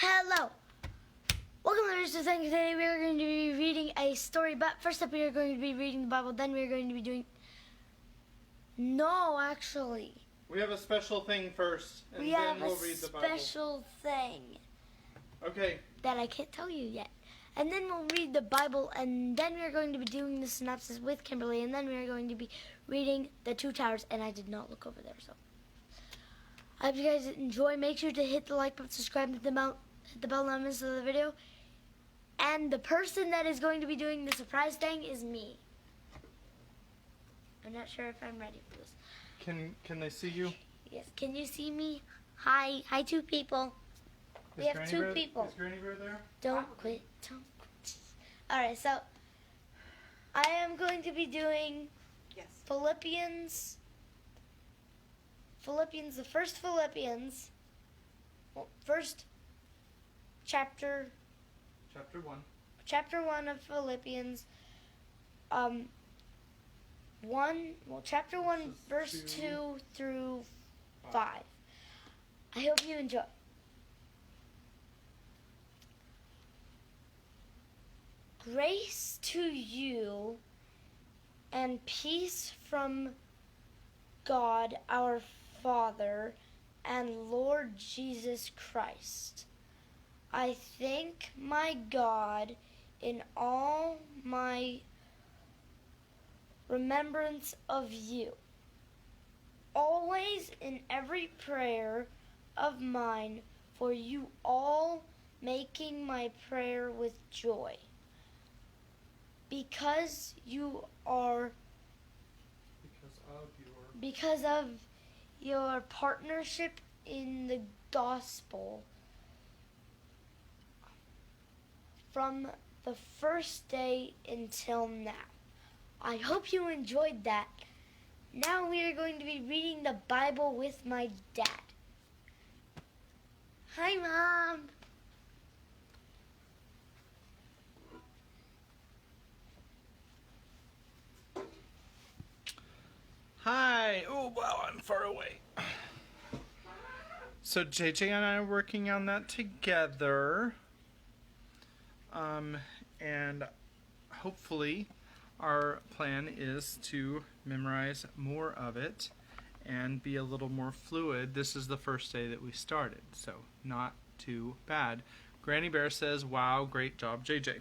Hello! Welcome to Mr. Thing. Today we are going to be reading a story, but first up we are going to be reading the Bible, then we are going to be doing... No, actually. We have a special thing first, and then we'll read the Bible. Special thing. Okay. That I can't tell you yet. And then we'll read the Bible, and then we are going to be doing the synopsis with Kimberly, and then we are going to be reading the Two Towers, and I did not look over there, so... I hope you guys enjoy. Make sure to hit the like button, subscribe, hit the bell notifications of the video. And the person that is going to be doing the surprise thing is me. I'm not sure if I'm ready for this. Can they see you? Yes. Can you see me? Hi. Hi, two people. We have two people. Is Granny Bear there? Don't quit. Don't quit. Alright, so I am going to be doing Philippians, the first Philippians, first chapter. Chapter 1 of Philippians. Chapter 1, verse 2 through 5. I hope you enjoy. Grace to you and peace from God our Father and Lord Jesus Christ. I thank my God in all my remembrance of you, always in every prayer of mine for you all, making my prayer with joy, because of your partnership in the gospel from the first day until now. I hope you enjoyed that. Now we are going to be reading the Bible with my dad. Hi, Mom. Hi. Oh, wow, I'm far away. So JJ and I are working on that together. And hopefully our plan is to memorize more of it and be a little more fluid. This is the first day that we started, so not too bad. Granny Bear says, wow, great job, JJ.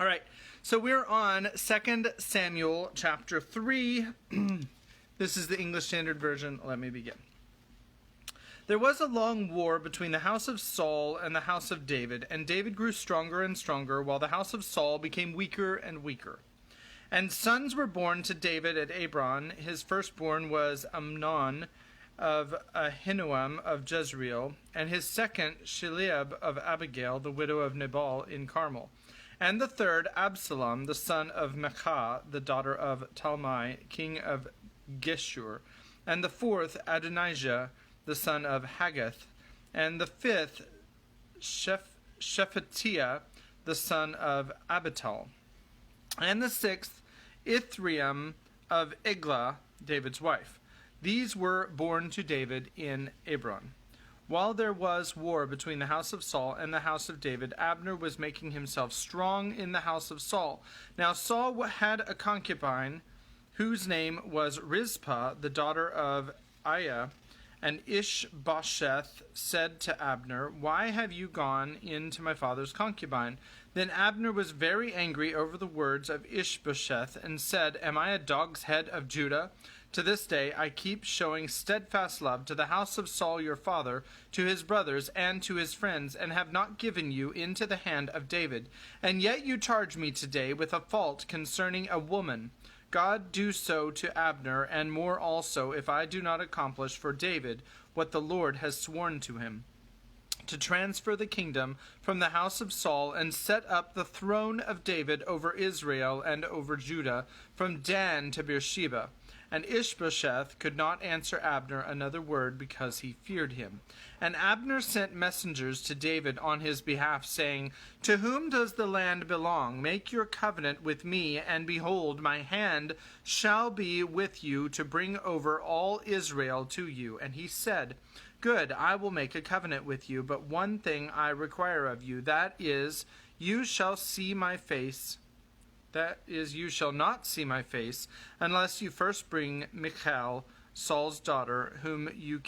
All right, so we're on 2 Samuel chapter 3. This is the English Standard Version. Let me begin. There was a long war between the house of Saul and the house of David, and David grew stronger and stronger, while the house of Saul became weaker and weaker. And sons were born to David at Hebron. His firstborn was Amnon of Ahinoam of Jezreel, and his second Shiliab of Abigail, the widow of Nabal in Carmel. And the third, Absalom, the son of Maachah, the daughter of Talmai, king of Geshur. And the fourth, Adonijah, the son of Haggith. And the fifth, Shephatiah, the son of Abital. And the sixth, Ithream of Eglah, David's wife. These were born to David in Hebron. While there was war between the house of Saul and the house of David, Abner was making himself strong in the house of Saul. Now Saul had a concubine whose name was Rizpah, the daughter of Aiah. And Ishbosheth said to Abner, "Why have you gone in to my father's concubine?" Then Abner was very angry over the words of Ishbosheth and said, "Am I a dog's head of Judah? To this day I keep showing steadfast love to the house of Saul your father, to his brothers, and to his friends, and have not given you into the hand of David. And yet you charge me today with a fault concerning a woman. God do so to Abner, and more also, if I do not accomplish for David what the Lord has sworn to him, to transfer the kingdom from the house of Saul and set up the throne of David over Israel and over Judah, from Dan to Beersheba." And Ishbosheth could not answer Abner another word, because he feared him. And Abner sent messengers to David on his behalf, saying, "To whom does the land belong? Make your covenant with me, and behold, my hand shall be with you to bring over all Israel to you." And he said, Good, I will make a covenant with you, but one thing I require of you, that is, you shall see my face. That is, you shall not see my face, unless you first bring Michal, Saul's daughter, when you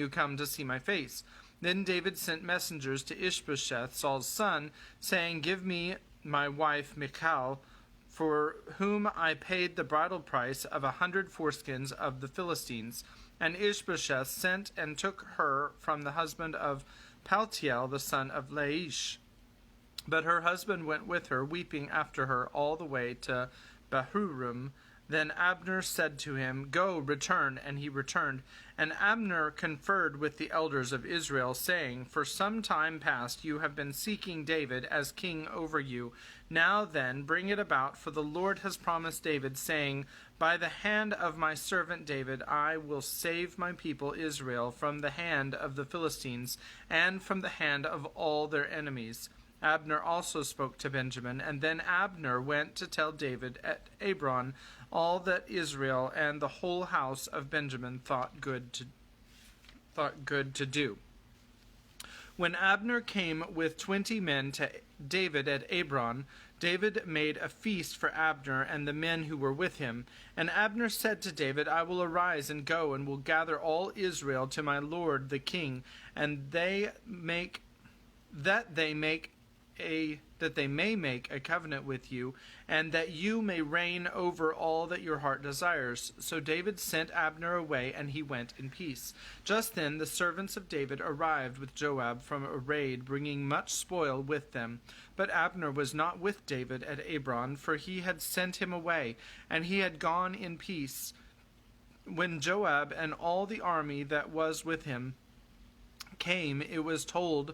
come to see my face. Then David sent messengers to Ishbosheth, Saul's son, saying, Give me my wife Michal, for whom I paid the bridal price of 100 foreskins of the Philistines. And Ishbosheth sent and took her from the husband of Paltiel, the son of Laish. But her husband went with her, weeping after her all the way to Bahurim. Then Abner said to him, Go, return. And he returned. And Abner conferred with the elders of Israel, saying, For some time past you have been seeking David as king over you. Now then, bring it about, for the Lord has promised David, saying, By the hand of my servant David I will save my people Israel from the hand of the Philistines, and from the hand of all their enemies. Abner also spoke to Benjamin, and then Abner went to tell David at Hebron all that Israel and the whole house of Benjamin thought good to do. When Abner came with 20 men to David at Hebron, David made a feast for Abner and the men who were with him. And Abner said to David, I will arise and go, and will gather all Israel to my lord the king, and that they may make a covenant with you, and that you may reign over all that your heart desires. So David sent Abner away, and he went in peace. Just then the servants of David arrived with Joab from a raid, bringing much spoil with them. But Abner was not with David at Hebron, for he had sent him away, and he had gone in peace. When Joab and all the army that was with him came, it was told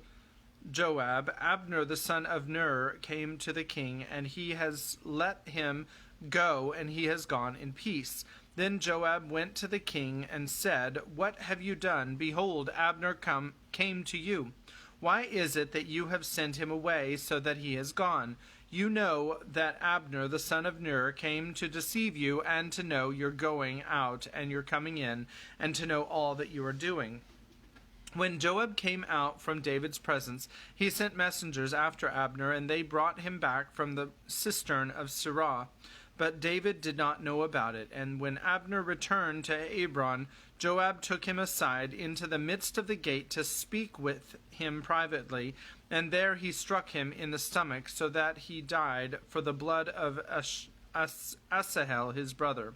Joab, Abner the son of Ner came to the king, and he has let him go, and he has gone in peace. Then Joab went to the king and said, What have you done? Behold, Abner came to you. Why is it that you have sent him away so that he has gone? You know that Abner the son of Ner came to deceive you, and to know your going out and your coming in, and to know all that you are doing. When Joab came out from David's presence, he sent messengers after Abner, and they brought him back from the cistern of Sirah. But David did not know about it. And when Abner returned to Hebron, Joab took him aside into the midst of the gate to speak with him privately, and there he struck him in the stomach, so that he died for the blood of Asahel his brother.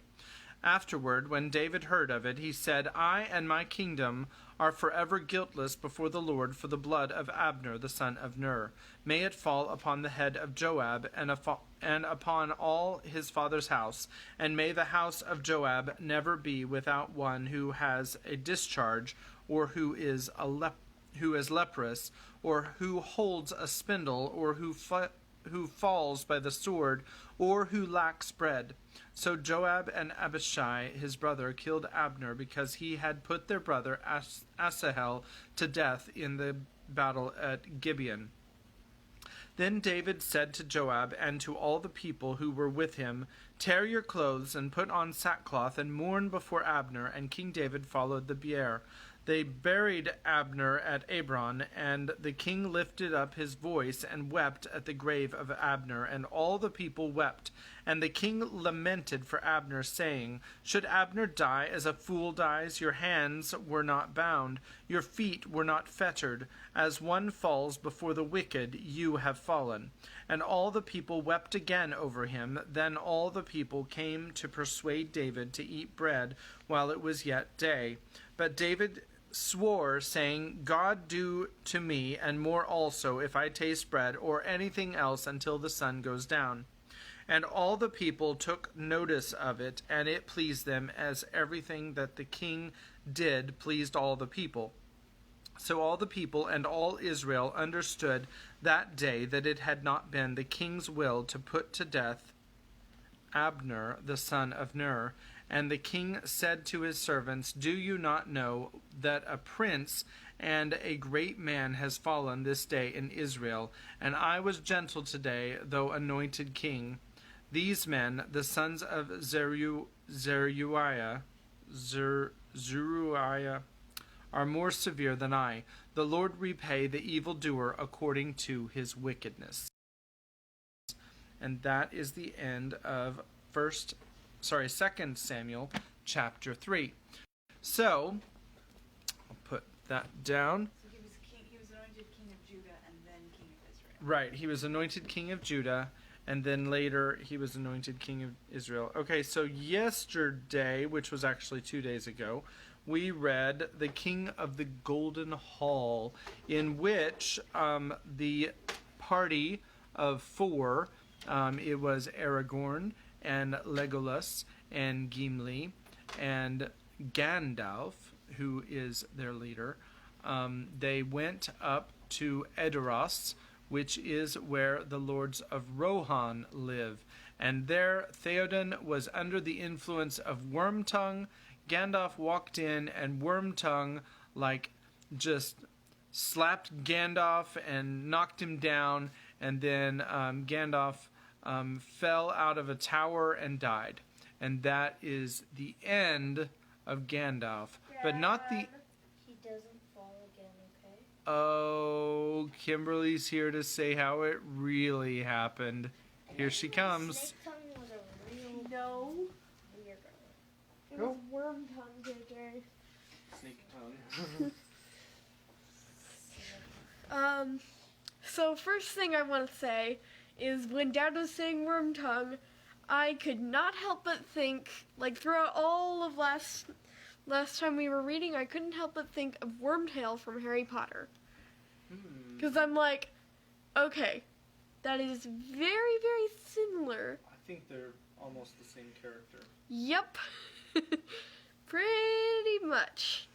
Afterward, when David heard of it, he said, I and my kingdom are forever guiltless before the Lord for the blood of Abner the son of Ner. May it fall upon the head of Joab and upon all his father's house, and may the house of Joab never be without one who has a discharge, or who is leprous, or who holds a spindle, or who falls by the sword, or who lacks bread. So Joab and Abishai his brother killed Abner, because he had put their brother Asahel to death in the battle at Gibeon. Then David said to Joab and to all the people who were with him, Tear your clothes and put on sackcloth and mourn before Abner. And King David followed the bier. They buried Abner at Hebron, and the king lifted up his voice and wept at the grave of Abner, and all the people wept. And the king lamented for Abner, saying, Should Abner die as a fool dies? Your hands were not bound, your feet were not fettered. As one falls before the wicked, you have fallen. And all the people wept again over him. Then all the people came to persuade David to eat bread while it was yet day. But David swore, saying, God do to me, and more also, if I taste bread or anything else until the sun goes down. And all the people took notice of it, and it pleased them, as everything that the king did pleased all the people. So all the people and all Israel understood that day that it had not been the king's will to put to death Abner the son of Ner. And the king said to his servants, Do you not know that a prince and a great man has fallen this day in Israel? And I was gentle today, though anointed king. These men, the sons of Zeruiah, Zeruiah are more severe than I. The Lord repay the evildoer according to his wickedness. And that is the end of 2 Samuel chapter 3. So, I'll put that down. So he was anointed king of Judah and then king of Israel. Right, he was anointed king of Judah, and then later he was anointed king of Israel. Okay, so yesterday, which was actually 2 days ago, we read The King of the Golden Hall, in which the party of four, it was Aragorn and Legolas and Gimli and Gandalf, who is their leader. They went up to Edoras, which is where the lords of Rohan live. And there Theoden was under the influence of Wormtongue. Gandalf walked in, and Wormtongue, just slapped Gandalf and knocked him down. And then Gandalf fell out of a tower and died. And that is the end of Gandalf. But not the... He doesn't fall again, okay? Oh, Kimberly's here to say how it really happened. Here she comes. Snake Tongue was a real No. weird girl. It was worm tongue, JJ. Snake tongue. So first thing I want to say is when Dad was saying worm tongue, I could not help but think, throughout all of last time we were reading, I couldn't help but think of Wormtail from Harry Potter. Because I'm like, okay, that is very, very similar. I think they're almost the same character. Yep. Pretty much.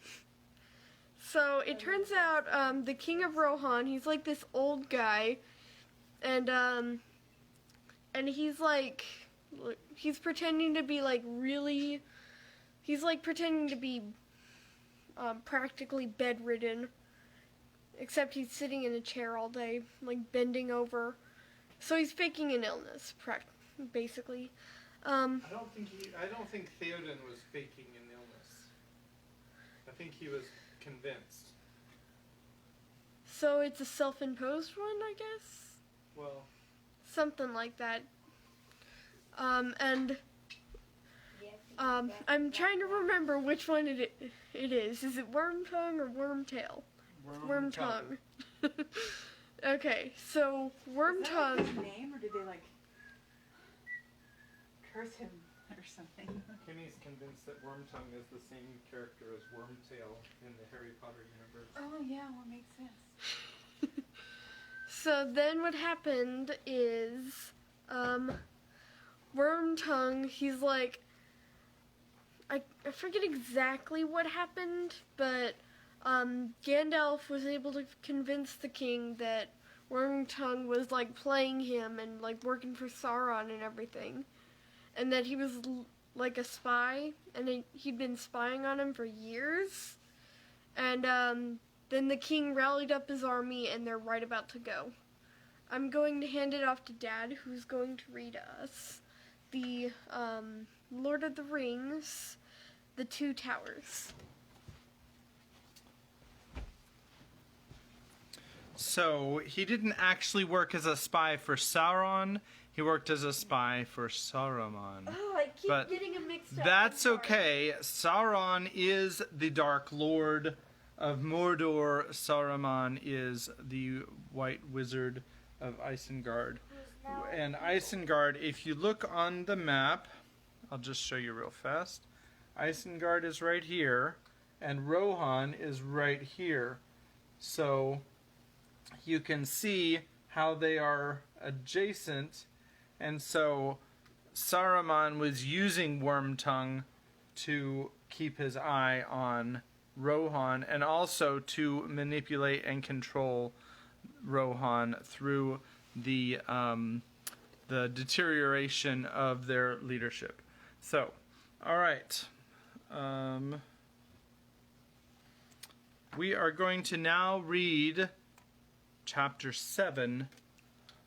So it turns out the King of Rohan, he's like this old guy, and he's pretending to be pretending to be practically bedridden, except he's sitting in a chair all day, bending over. So he's faking an illness, basically. I don't think Theoden was faking an illness. I think he was convinced. So it's a self-imposed one, I guess? Well, Something like that. I'm trying to remember which one it is. Is it Wormtongue or Wormtail? Wormtongue. Okay, so Is Wormtongue. that his name, or did they curse him or something? Kenny's convinced that Wormtongue is the same character as Wormtail in the Harry Potter universe. Oh yeah, well, makes sense. So then what happened is, Wormtongue, he's I forget exactly what happened, but Gandalf was able to convince the king that Wormtongue was playing him and working for Sauron and everything, and that he was a spy, and he'd been spying on him for years. And then the king rallied up his army, and they're right about to go. I'm going to hand it off to Dad, who's going to read us the Lord of the Rings, The Two Towers. So, he didn't actually work as a spy for Sauron. He worked as a spy for Saruman. Oh, I keep getting them mixed up. That's okay. Sauron is the Dark Lord of Mordor. Saruman is the White Wizard of Isengard. And Isengard, if you look on the map, I'll just show you real fast. Isengard is right here, and Rohan is right here. So you can see how they are adjacent. And so Saruman was using Wormtongue to keep his eye on Rohan, and also to manipulate and control Rohan through the deterioration of their leadership. So, all right. We are going to now read chapter 7,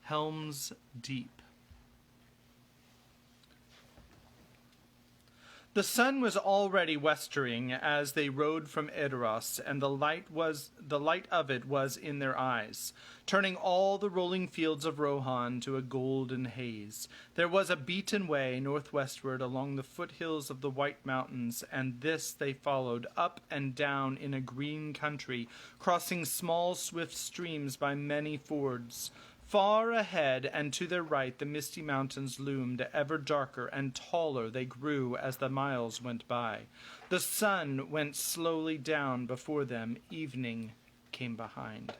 Helm's Deep. The sun was already westering as they rode from Edoras, and the light of it was in their eyes, turning all the rolling fields of Rohan to a golden haze. There was a beaten way northwestward along the foothills of the White Mountains, and this they followed up and down in a green country, crossing small swift streams by many fords. Far ahead and to their right the misty mountains loomed, ever darker and taller they grew as the miles went by. The sun went slowly down before them, evening came behind.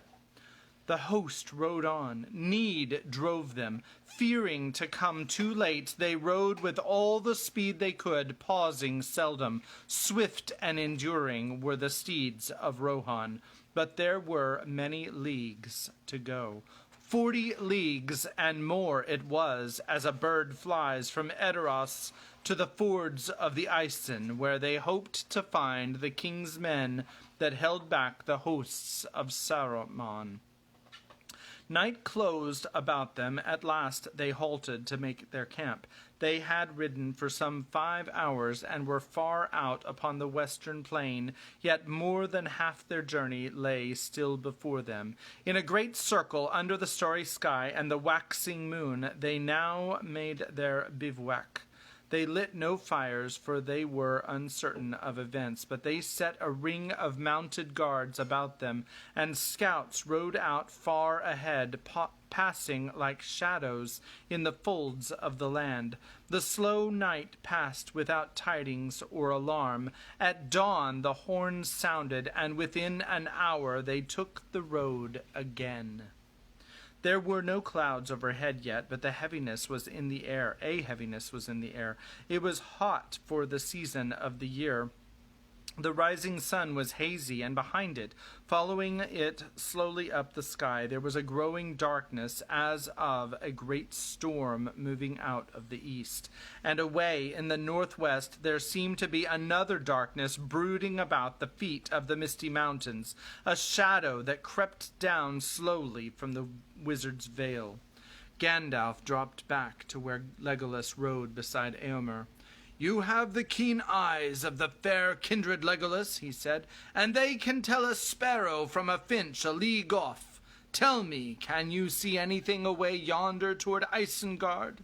The host rode on. Need drove them. Fearing to come too late, they rode with all the speed they could, pausing seldom. Swift and enduring were the steeds of Rohan, but there were many leagues to go. 40 leagues and more it was, as a bird flies from Edoras to the fords of the Isen, where they hoped to find the king's men that held back the hosts of Saruman. Night closed about them. At last they halted to make their camp. They had ridden for some 5 hours and were far out upon the western plain, yet more than half their journey lay still before them. In a great circle under the starry sky and the waxing moon they now made their bivouac. They lit no fires, for they were uncertain of events, but they set a ring of mounted guards about them, and scouts rode out far ahead, passing like shadows in the folds of the land. The slow night passed without tidings or alarm. At dawn the horns sounded, and within an hour they took the road again. There were no clouds overhead yet, but the heaviness was in the air. A heaviness was in the air. It was hot for the season of the year. The rising sun was hazy, and behind it, following it slowly up the sky, there was a growing darkness as of a great storm moving out of the east. And away in the northwest there seemed to be another darkness brooding about the feet of the misty mountains, a shadow that crept down slowly from the wizard's veil. Gandalf dropped back to where Legolas rode beside Éomer. "You have the keen eyes of the fair kindred, Legolas," he said, "and they can tell a sparrow from a finch a league off. Tell me, can you see anything away yonder toward Isengard?"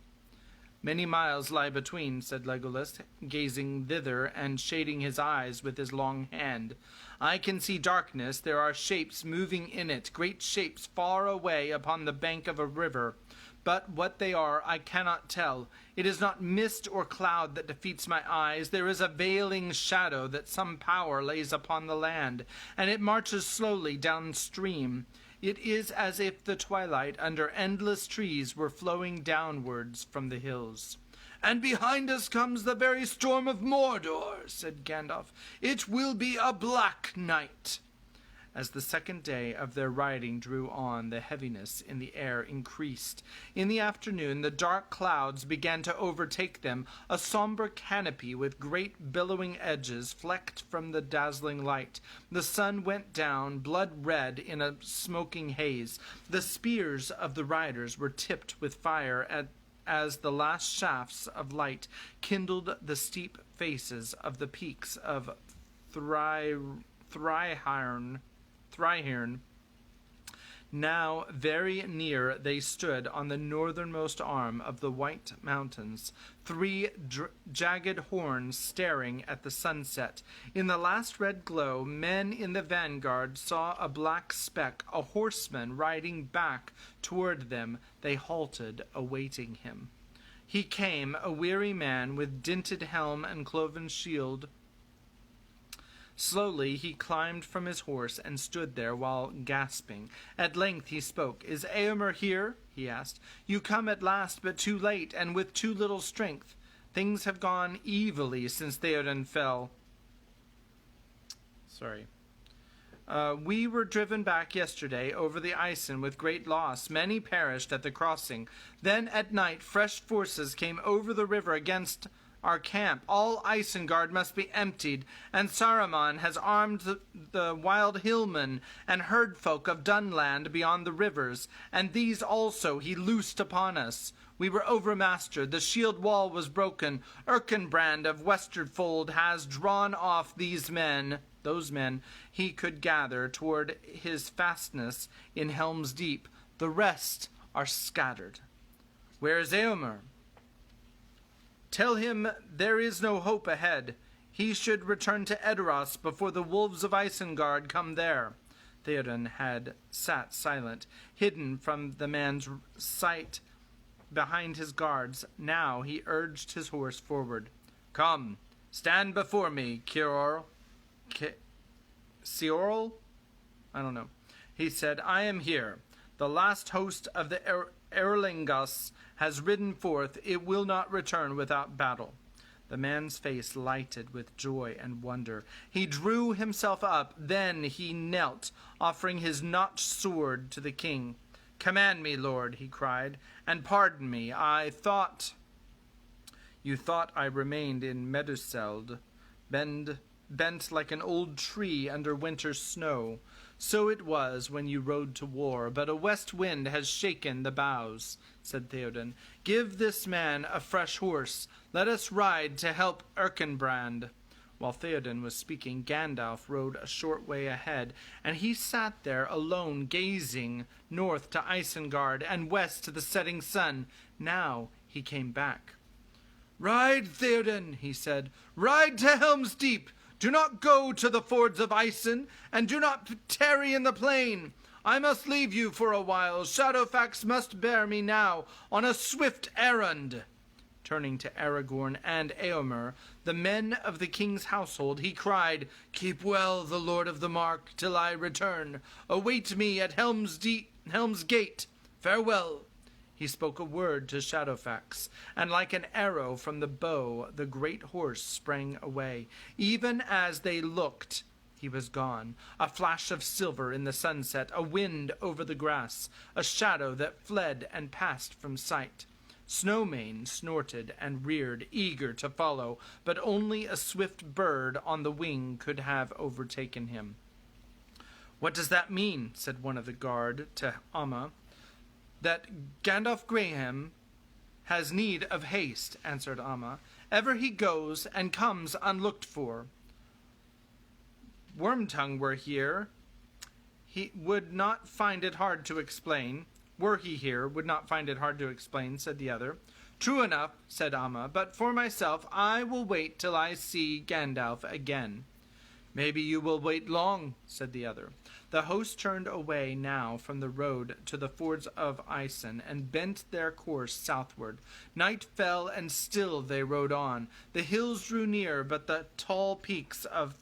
"Many miles lie between," said Legolas, gazing thither and shading his eyes with his long hand. "I can see darkness. There are shapes moving in it, great shapes far away upon the bank of a river. But what they are I cannot tell. It is not mist or cloud that defeats my eyes. There is a veiling shadow that some power lays upon the land, and it marches slowly downstream. It is as if the twilight under endless trees were flowing downwards from the hills." "And behind us comes the very storm of Mordor," said Gandalf. "It will be a black night." As the second day of their riding drew on, the heaviness in the air increased. In the afternoon the dark clouds began to overtake them, a somber canopy with great billowing edges flecked from the dazzling light. The sun went down, blood-red in a smoking haze. The spears of the riders were tipped with fire as the last shafts of light kindled the steep faces of the peaks of Thryhirn. Now very near they stood on the northernmost arm of the White Mountains, 3 jagged horns staring at the sunset. In the last red glow, men in the vanguard saw a black speck, a horseman riding back toward them. They halted, awaiting him. He came, a weary man with dinted helm and cloven shield. Slowly he climbed from his horse and stood there while gasping. At length he spoke. "Is Éomer here?" he asked. "You come at last, but too late, and with too little strength. Things have gone evilly since Theoden fell." "We were driven back yesterday over the Isen with great loss. Many perished at the crossing. Then at night fresh forces came over the river against our camp. All Isengard must be emptied, and Saruman has armed the wild hillmen and herdfolk of Dunland beyond the rivers, and these also he loosed upon us. We were overmastered, the shield wall was broken. Erkenbrand of Westerfold has drawn off those men he could gather toward his fastness in Helm's Deep. The rest are scattered. Where is Eomer? Tell him there is no hope ahead. He should return to Edoras before the wolves of Isengard come there. Theoden had sat silent, hidden from the man's sight behind his guards. Now he urged his horse forward. Come, stand before me, Ciorl? I don't know. He said, I am here. The last host of the Erlingos has ridden forth. It will not return without battle. The man's face lighted with joy and wonder. He drew himself up. Then he knelt, offering his notched sword to the king. Command me, Lord, he cried, and pardon me. You thought I remained in Meduseld, bent like an old tree under winter's snow. So it was when you rode to war, but a west wind has shaken the boughs, said Theoden. Give this man a fresh horse. Let us ride to help Erkenbrand. While Theoden was speaking, Gandalf rode a short way ahead, and he sat there alone, gazing north to Isengard and west to the setting sun. Now he came back. Ride, Theoden, he said. Ride to Helm's Deep. Do not go to the fords of Isen, and do not tarry in the plain. I must leave you for a while. Shadowfax must bear me now on a swift errand. Turning to Aragorn and Eomer, the men of the king's household, he cried, Keep well the Lord of the Mark till I return. Await me at Helm's Gate. Farewell. He spoke a word to Shadowfax, and like an arrow from the bow, the great horse sprang away. Even as they looked, he was gone. A flash of silver in the sunset, a wind over the grass, a shadow that fled and passed from sight. Snowmane snorted and reared, eager to follow, but only a swift bird on the wing could have overtaken him. What does that mean? Said one of the guard to Amma. That Gandalf Graham has need of haste, answered Amma. Ever he goes and comes unlooked for. Wormtongue were here, he would not find it hard to explain. Were he here, would not find it hard to explain, said the other. True enough, said Amma, but for myself I will wait till I see Gandalf again. Maybe you will wait long, said the other. The host turned away now from the road to the fords of Isen and bent their course southward. Night fell, and still they rode on. The hills drew near, but the tall peaks of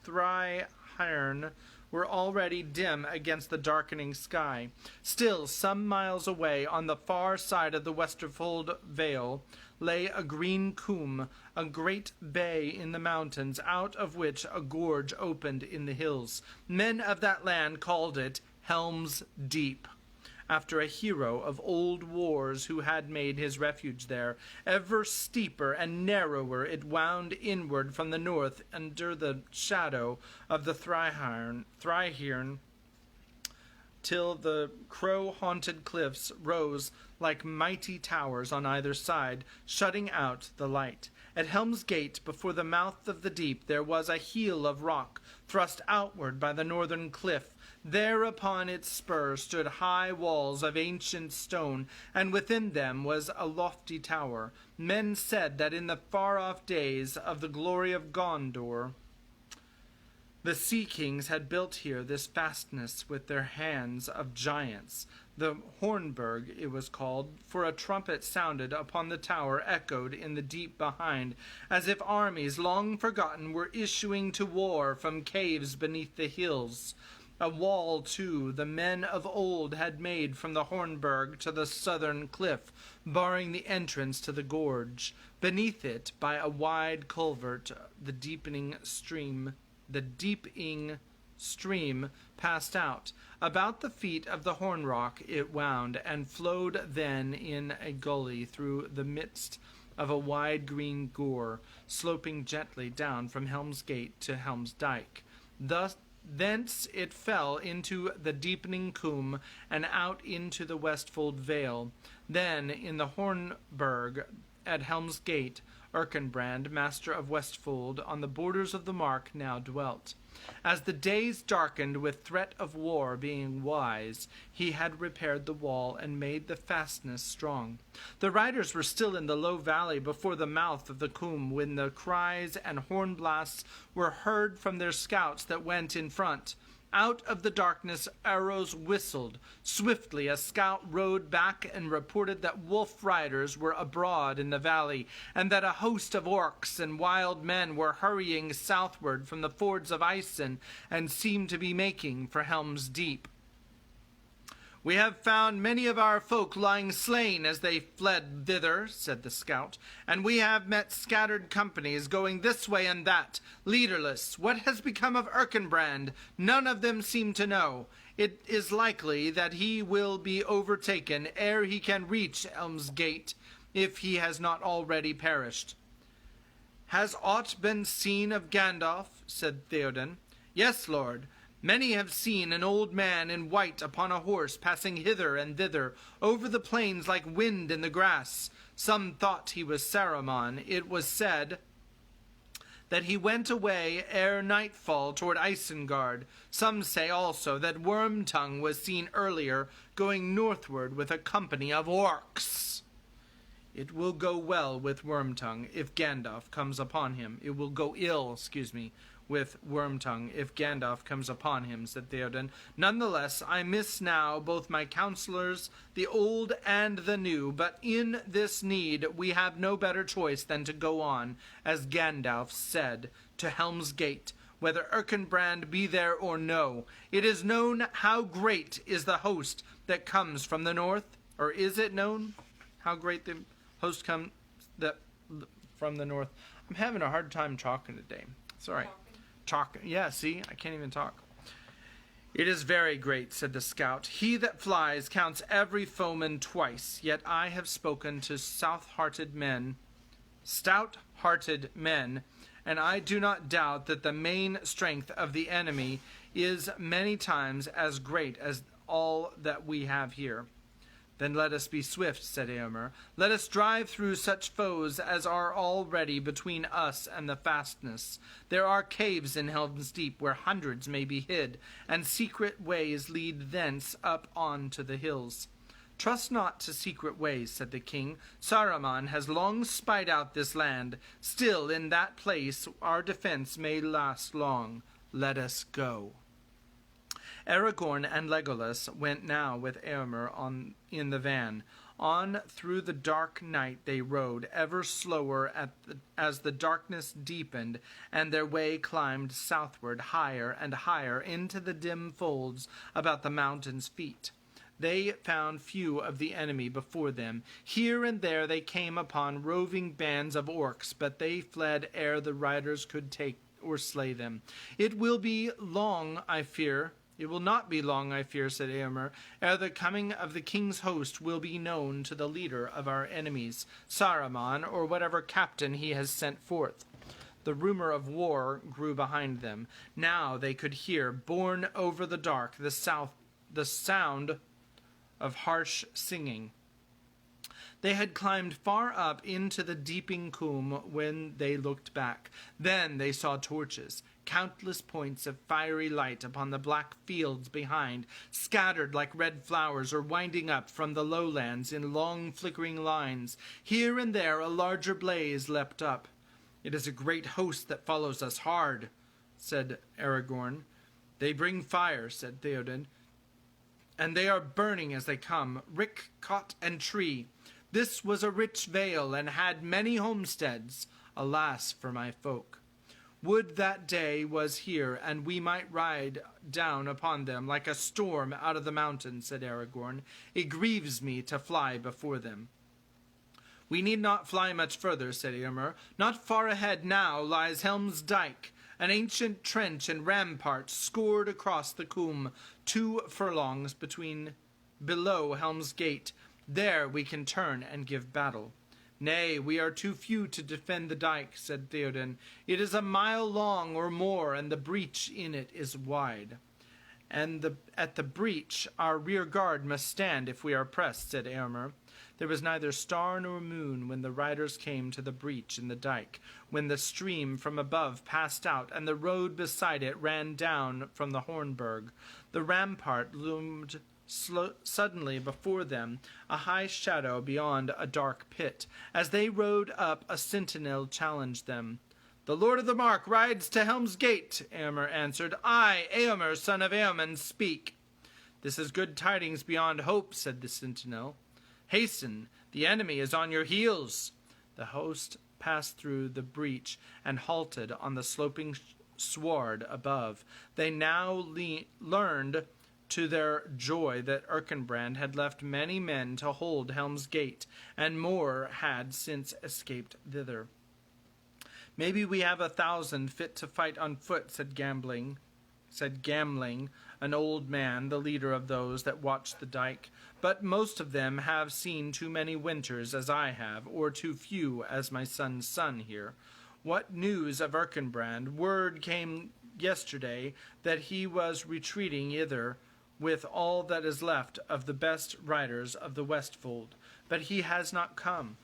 Thryhirn were already dim against the darkening sky. Still, some miles away, on the far side of the Westerfold Vale, lay a green combe, a great bay in the mountains, out of which a gorge opened in the hills. Men of that land called it Helm's Deep, after a hero of old wars who had made his refuge there. Ever steeper and narrower it wound inward from the north under the shadow of the Thryhirn, till the crow-haunted cliffs rose like mighty towers on either side, shutting out the light. At Helm's Gate, before the mouth of the deep, there was a heel of rock, thrust outward by the northern cliff. There upon its spur stood high walls of ancient stone, and within them was a lofty tower. Men said that in the far-off days of the glory of Gondor, the Sea Kings had built here this fastness with their hands of giants. The Hornburg, it was called, for a trumpet sounded upon the tower echoed in the deep behind, as if armies long forgotten were issuing to war from caves beneath the hills. A wall, too, the men of old had made from the Hornburg to the southern cliff, barring the entrance to the gorge. Beneath it, by a wide culvert, the deepening stream passed out. About the feet of the Hornrock it wound, and flowed then in a gully through the midst of a wide green gore, sloping gently down from Helm's Gate to Helm's Dyke. Thence it fell into the deepening combe and out into the Westfold Vale. Then in the Hornburg at Helm's Gate, Erkenbrand, master of Westfold, on the borders of the mark, now dwelt. As the days darkened with threat of war, being wise, he had repaired the wall and made the fastness strong. The riders were still in the low valley before the mouth of the combe when the cries and horn blasts were heard from their scouts that went in front. Out of the darkness arrows whistled. Swiftly a scout rode back and reported that wolf riders were abroad in the valley, and that a host of orcs and wild men were hurrying southward from the fords of Isen and seemed to be making for Helm's Deep. "We have found many of our folk lying slain as they fled thither," said the scout, "and we have met scattered companies going this way and that, leaderless. What has become of Erkenbrand? None of them seem to know. It is likely that he will be overtaken ere he can reach Helm's Gate, if he has not already perished." "Has aught been seen of Gandalf?" said Theoden. "Yes, lord. Many have seen an old man in white upon a horse passing hither and thither over the plains like wind in the grass. Some thought he was Saruman. It was said that he went away ere nightfall toward Isengard. Some say also that Wormtongue was seen earlier going northward with a company of orcs." "It will go well with Wormtongue if Gandalf comes upon him. It will go ill, with Wormtongue if Gandalf comes upon him," said Theoden. "Nonetheless, I miss now both my counselors, the old and the new, but in this need we have no better choice than to go on, as Gandalf said, to Helm's Gate, whether Erkenbrand be there or no. It is known how great is the host that comes from the north, or is it known how great the host comes from the north?" I'm having a hard time talking today. Sorry. Yeah, see, I can't even talk. "It is very great," said the scout. "He that flies counts every foeman twice. Yet I have spoken to stout-hearted men, and I do not doubt that the main strength of the enemy is many times as great as all that we have here." "Then let us be swift," said Eomer. "Let us drive through such foes as are already between us and the fastness. There are caves in Helm's Deep where hundreds may be hid, and secret ways lead thence up on to the hills." "Trust not to secret ways," said the king. "Saruman has long spied out this land. Still in that place our defense may last long. Let us go." Aragorn and Legolas went now with Eomer in the van. On through the dark night they rode, ever slower as the darkness deepened, and their way climbed southward higher and higher into the dim folds about the mountain's feet. They found few of the enemy before them. Here and there they came upon roving bands of orcs, but they fled ere the riders could take or slay them. It will not be long, I fear, said Eomer, ere the coming of the king's host will be known to the leader of our enemies, Saruman, or whatever captain he has sent forth. The rumor of war grew behind them. Now they could hear, borne over the dark, the sound of harsh singing. They had climbed far up into the deeping combe when they looked back. Then they saw torches, countless points of fiery light upon the black fields behind, scattered like red flowers or winding up from the lowlands in long flickering lines. Here and there a larger blaze leapt up. It is a great host that follows us hard, said Aragorn. They bring fire, said Theoden, and they are burning as they come, rick, cot, and tree. This was a rich vale, and had many homesteads. Alas for my folk! Would that day was here, and we might ride down upon them like a storm out of the mountains, said Aragorn. It grieves me to fly before them. We need not fly much further, said Eomer. Not far ahead now lies Helm's Dyke, an ancient trench and rampart scored across the combe, 2 furlongs below Helm's Gate. There we can turn and give battle. "Nay, we are too few to defend the dike," said Theoden. "It is a mile long or more, and the breach in it is wide." "And at the breach our rear guard must stand if we are pressed," said Eomer. There was neither star nor moon when the riders came to the breach in the dike, when the stream from above passed out, and the road beside it ran down from the Hornburg. The rampart loomed suddenly before them, a high shadow beyond a dark pit. As they rode up, a sentinel challenged them. "The Lord of the Mark rides to Helm's Gate," Eomer answered. "I, Eomer, son of Eomen, speak." "This is good tidings beyond hope," said the sentinel. "Hasten, the enemy is on your heels." The host passed through the breach and halted on the sloping sward above. They now learned to their joy that Erkenbrand had left many men to hold Helm's Gate, and more had since escaped thither. "Maybe we have 1,000 fit to fight on foot," said Gamling, an old man, the leader of those that watched the dike. "But most of them have seen too many winters, as I have, or too few, as my son's son here. What news of Erkenbrand? Word came yesterday that he was retreating hither with all that is left of the best riders of the Westfold, but he has not come."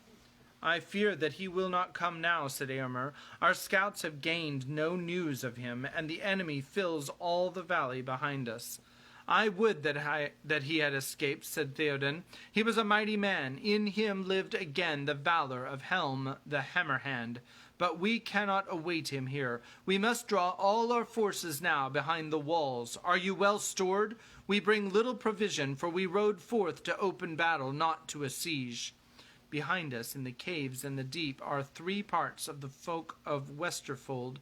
"I fear that he will not come now," said Eomer. "Our scouts have gained no news of him, and the enemy fills all the valley behind us." "I would that he had escaped," said Theoden. "He was a mighty man. In him lived again the valor of Helm the Hammerhand. But we cannot await him here. We must draw all our forces now behind the walls. Are you well stored? We bring little provision, for we rode forth to open battle, not to a siege." Behind us, in the caves and the deep, are 3 parts of the folk of Westfold,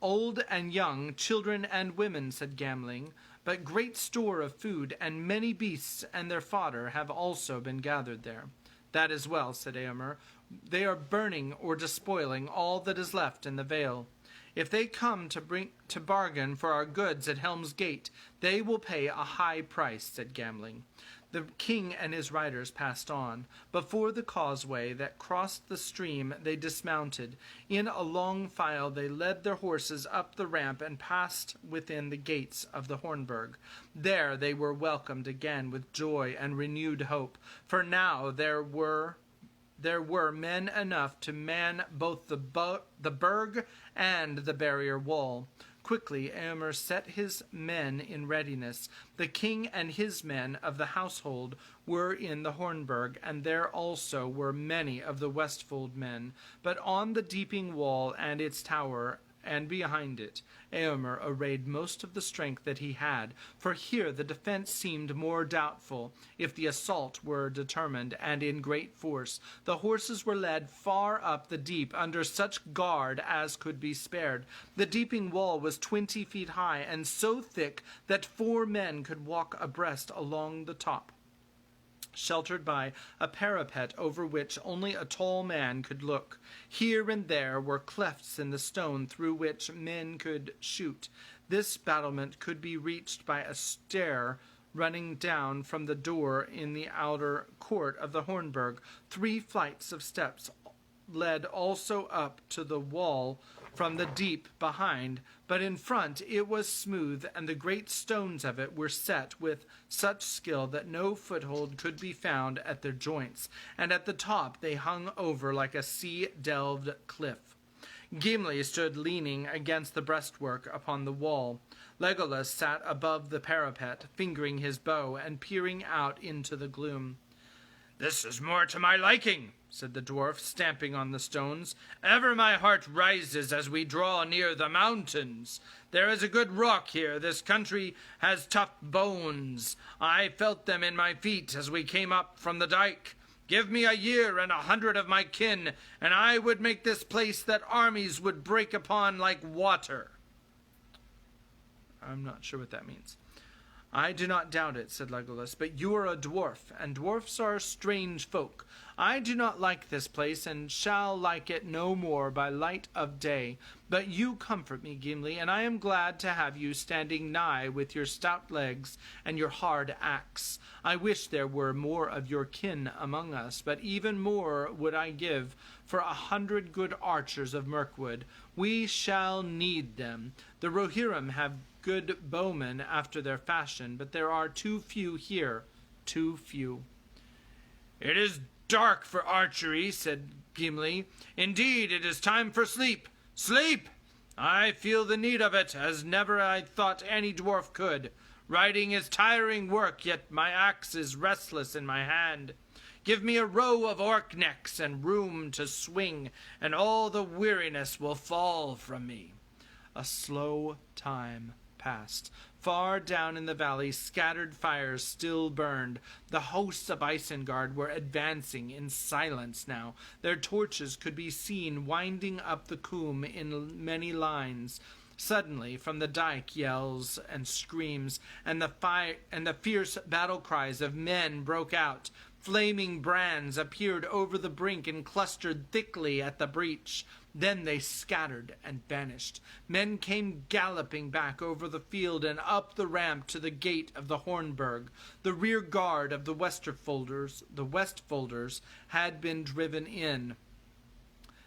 old and young, children and women, said Gamling. "But great store of food and many beasts and their fodder have also been gathered there." "That is well," said Eomer. "They are burning or despoiling all that is left in the vale. If they come to bargain for our goods at Helm's Gate, they will pay a high price," said Gamling. The king and his riders passed on. Before the causeway that crossed the stream they dismounted. In a long file they led their horses up the ramp and passed within the gates of the Hornburg. There they were welcomed again with joy and renewed hope, for now there were men enough to man both the burg and the barrier wall. Quickly Eomer set his men in readiness. The king and his men of the household were in the Hornburg, and there also were many of the Westfold men. But on the deeping wall and its tower, and behind it, Eomer arrayed most of the strength that he had, for here the defense seemed more doubtful, if the assault were determined and in great force. The horses were led far up the deep under such guard as could be spared. The deeping wall was 20 feet high, and so thick that 4 men could walk abreast along the top, sheltered by a parapet over which only a tall man could look. Here and there were clefts in the stone through which men could shoot. This battlement could be reached by a stair running down from the door in the outer court of the Hornburg. 3 flights of steps led also up to the wall from the deep behind, but in front it was smooth, and the great stones of it were set with such skill that no foothold could be found at their joints, and at the top they hung over like a sea-delved cliff. Gimli stood leaning against the breastwork upon the wall. Legolas sat above the parapet, fingering his bow and peering out into the gloom. "This is more to my liking," said the dwarf, stamping on the stones. "Ever my heart rises as we draw near the mountains. There is a good rock here. This country has tough bones. I felt them in my feet as we came up from the dike. Give me a year and 100 of my kin, and I would make this place that armies would break upon like water." I'm not sure what that means. "I do not doubt it," said Legolas, "but you are a dwarf, and dwarfs are strange folk. I do not like this place, and shall like it no more by light of day. But you comfort me, Gimli, and I am glad to have you standing nigh with your stout legs and your hard axe. I wish there were more of your kin among us, but even more would I give for 100 good archers of Mirkwood. We shall need them. The Rohirrim have good bowmen after their fashion, but there are too few here, too few." "It is dark for archery," said Gimli. "Indeed, it is time for sleep. Sleep! I feel the need of it, as never I thought any dwarf could. Riding is tiring work, yet my axe is restless in my hand. Give me a row of orc necks and room to swing, and all the weariness will fall from me." A slow time passed. Far down in the valley, scattered fires still burned. The hosts of Isengard were advancing in silence now. Their torches could be seen winding up the coombe in many lines. Suddenly, from the dike, yells and screams, and the fierce battle cries of men broke out. Flaming brands appeared over the brink and clustered thickly at the breach. Then they scattered and vanished. Men came galloping back over the field and up the ramp to the gate of the Hornburg. The rear guard of the Westfolders, had been driven in.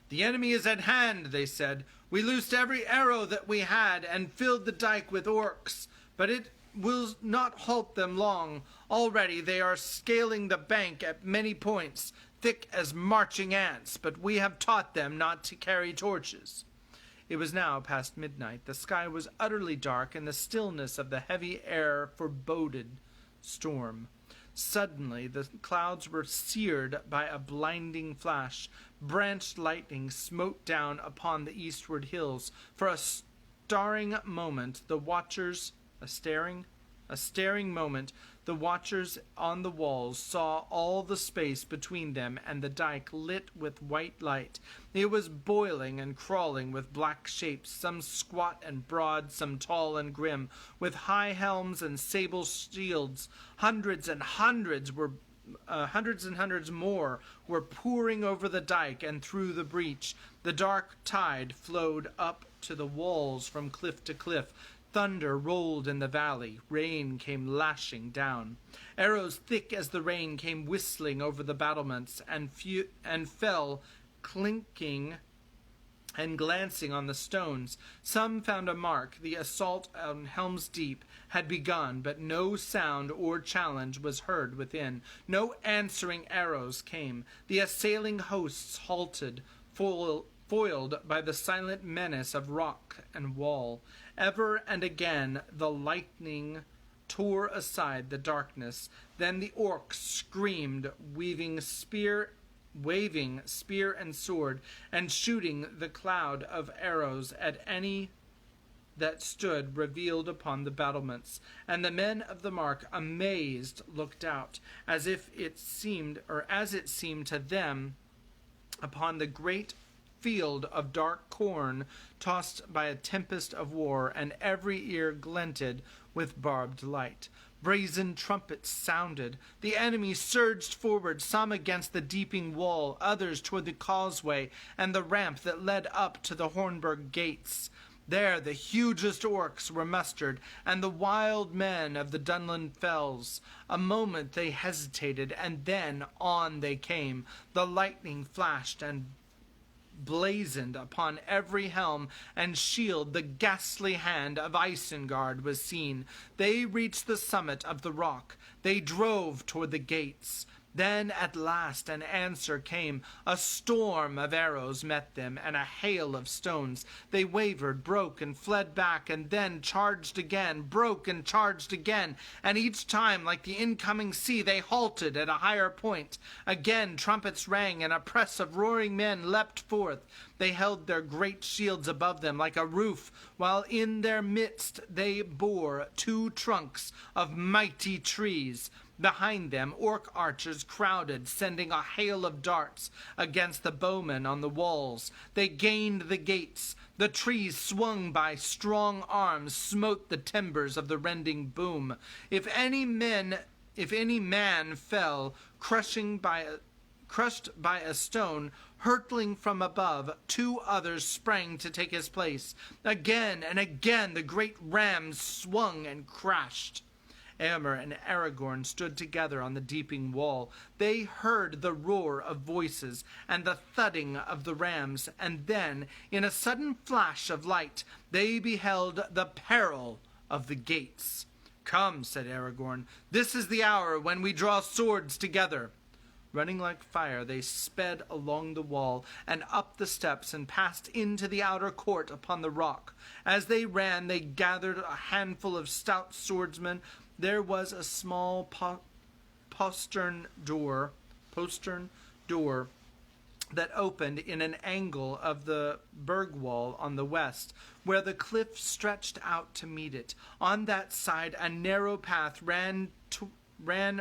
"The enemy is at hand," they said. "We loosed every arrow that we had and filled the dike with orcs, but it will not halt them long. Already they are scaling the bank at many points, thick as marching ants, but we have taught them not to carry torches." It was now past midnight. The sky was utterly dark, and the stillness of the heavy air foreboded storm. Suddenly the clouds were seared by a blinding flash. Branched lightning smote down upon the eastward hills. For a staring moment, the watchers on the walls saw all the space between them and the dike lit with white light. It was boiling and crawling with black shapes, some squat and broad, some tall and grim, with high helms and sable shields. Hundreds and hundreds more were pouring over the dike and through the breach. The dark tide flowed up to the walls from cliff to cliff. Thunder rolled in the valley. Rain came lashing down. Arrows thick as the rain came whistling over the battlements and fell clinking and glancing on the stones. Some found a mark. The assault on Helm's Deep had begun, but no sound or challenge was heard within. No answering arrows came. The assailing hosts halted, foiled by the silent menace of rock and wall. Ever and again the lightning tore aside the darkness. Then the orcs screamed, waving spear and sword, and shooting the cloud of arrows at any that stood revealed upon the battlements. And the men of the mark, amazed, looked out, as it seemed to them, upon the great field of dark corn tossed by a tempest of war, and every ear glinted with barbed light. Brazen trumpets sounded. The enemy surged forward, some against the deeping wall, others toward the causeway and the ramp that led up to the Hornburg gates. There the hugest orcs were mustered, and the wild men of the Dunland fells. A moment they hesitated, and then on they came. The lightning flashed and blazoned upon every helm and shield. The ghastly hand of Isengard was seen. They reached the summit of the rock. They drove toward the gates. Then at last an answer came. A storm of arrows met them, and a hail of stones. They wavered, broke, and fled back, and then charged again, broke and charged again, and each time, like the incoming sea, they halted at a higher point. Again trumpets rang, and a press of roaring men leapt forth. They held their great shields above them like a roof, while in their midst they bore 2 trunks of mighty trees. Behind them, orc archers crowded, sending a hail of darts against the bowmen on the walls. They gained the gates. The trees, swung by strong arms, smote the timbers of the rending boom. If any man fell, crushed by a stone, hurtling from above, 2 others sprang to take his place. Again and again the great rams swung and crashed. Éomer and Aragorn stood together on the deeping wall. They heard the roar of voices and the thudding of the rams, and then, in a sudden flash of light, they beheld the peril of the gates. "Come," said Aragorn, "this is the hour when we draw swords together." Running like fire, they sped along the wall and up the steps and passed into the outer court upon the rock. As they ran, they gathered a handful of stout swordsmen. There was a small postern door that opened in an angle of the burg wall on the west, where the cliff stretched out to meet it. On that side, a narrow path ran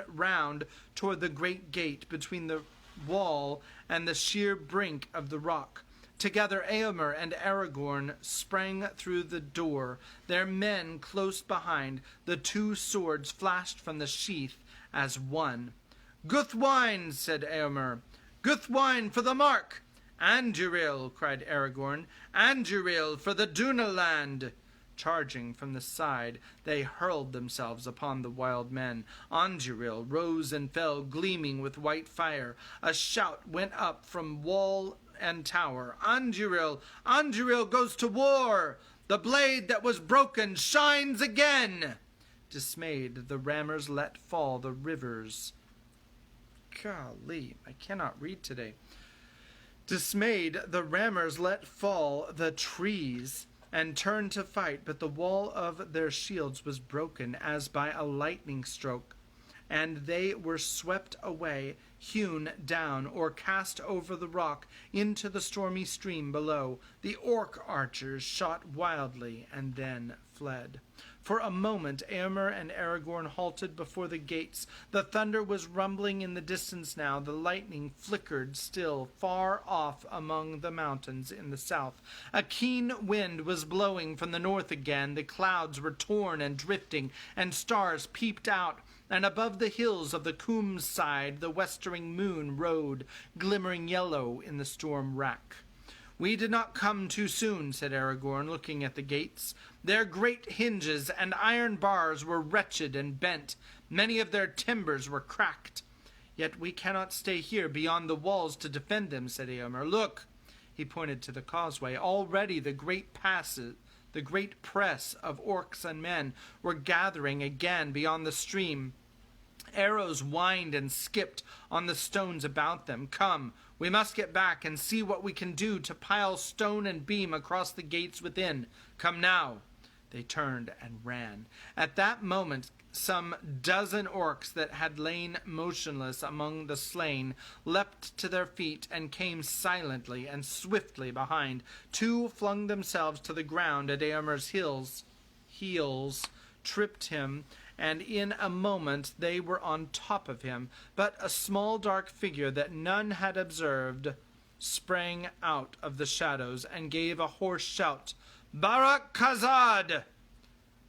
round toward the great gate between the wall and the sheer brink of the rock. Together Éomer and Aragorn sprang through the door, their men close behind. The 2 swords flashed from the sheath as one. "Guthwine," said Éomer. "Guthwine for the mark!" "Anduril," cried Aragorn. "Anduril for the Dunaland!" Charging from the side, they hurled themselves upon the wild men. Anduril rose and fell, gleaming with white fire. A shout went up from wall and tower. "Anduril! Anduril goes to war! The blade that was broken shines again!" Dismayed, the rammers let fall the rivers. Golly, I cannot read today. Dismayed, the rammers let fall the trees and turned to fight, but the wall of their shields was broken as by a lightning stroke, and they were swept away, hewn down, or cast over the rock into the stormy stream below. The orc archers shot wildly and then fled. For a moment Éomer and Aragorn halted before the gates. The thunder was rumbling in the distance now. The lightning flickered still far off among the mountains in the south. A keen wind was blowing from the north again. The clouds were torn and drifting, and stars peeped out. And above the hills of the Coom's side the westering moon rode, glimmering yellow in the storm rack. "We did not come too soon," said Aragorn, looking at the gates. "Their great hinges and iron bars were wretched and bent. Many of their timbers were cracked. Yet we cannot stay here beyond the walls to defend them," said Éomer. "Look," he pointed to the causeway. Already the great press of orcs and men were gathering again beyond the stream. Arrows whined and skipped on the stones about them. "Come, we must get back and see what we can do to pile stone and beam across the gates within. Come now." They turned and ran. At that moment some dozen orcs that had lain motionless among the slain leapt to their feet and came silently and swiftly behind. 2 flung themselves to the ground at Éomer's heels, tripped him, and in a moment they were on top of him. But a small dark figure that none had observed sprang out of the shadows and gave a hoarse shout. "Barak Khazad!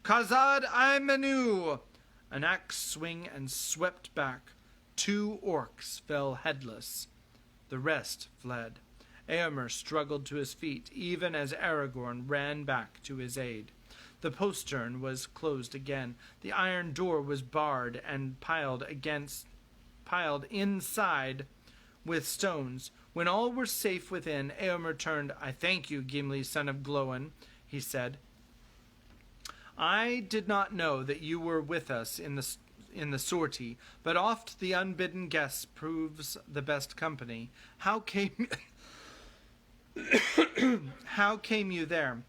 Khazad Imanu!" An axe swing and swept back. 2 orcs fell headless. The rest fled. Éomer struggled to his feet, even as Aragorn ran back to his aid. The postern was closed again. The iron door was barred and piled inside with stones. When all were safe within, Éomer turned. "I thank you, Gimli, son of Glóin," he said. "I did not know that you were with us in the sortie, but oft the unbidden guest proves the best company. How came you there?"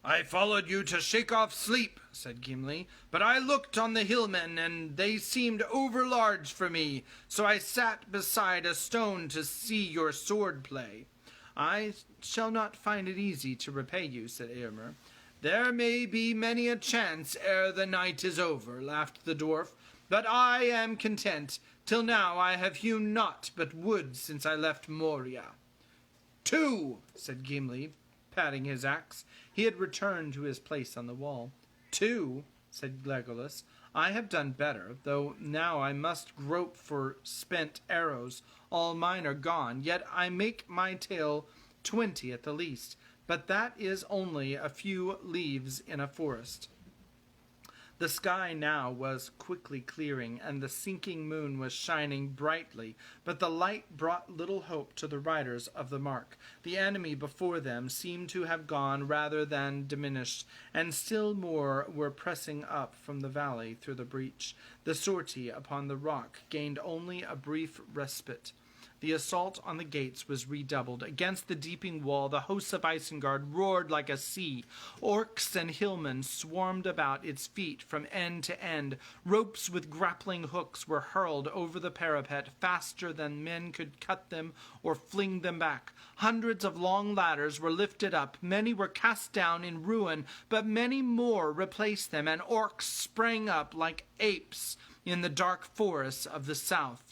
"I followed you to shake off sleep," said Gimli, "but I looked on the hillmen, and they seemed overlarge for me, so I sat beside a stone to see your sword play. I shall not find it easy to repay you, said Eomer. There may be many a chance ere the night is over, laughed the dwarf, but I am content. Till now I have hewn naught but wood since I left Moria. 2, said Gimli, patting his axe. He had returned to his place on the wall. 2, said Legolas. I have done better, though now I must grope for spent arrows. All mine are gone, yet I make my tale 20 at the least. But that is only a few leaves in a forest. The sky now was quickly clearing, and the sinking moon was shining brightly, but the light brought little hope to the riders of the mark. The enemy before them seemed to have gone rather than diminished, and still more were pressing up from the valley through the breach. The sortie upon the rock gained only a brief respite. The assault on the gates was redoubled. Against the deeping wall, the hosts of Isengard roared like a sea. Orcs and hillmen swarmed about its feet from end to end. Ropes with grappling hooks were hurled over the parapet faster than men could cut them or fling them back. Hundreds of long ladders were lifted up. Many were cast down in ruin, but many more replaced them, and orcs sprang up like apes in the dark forests of the south.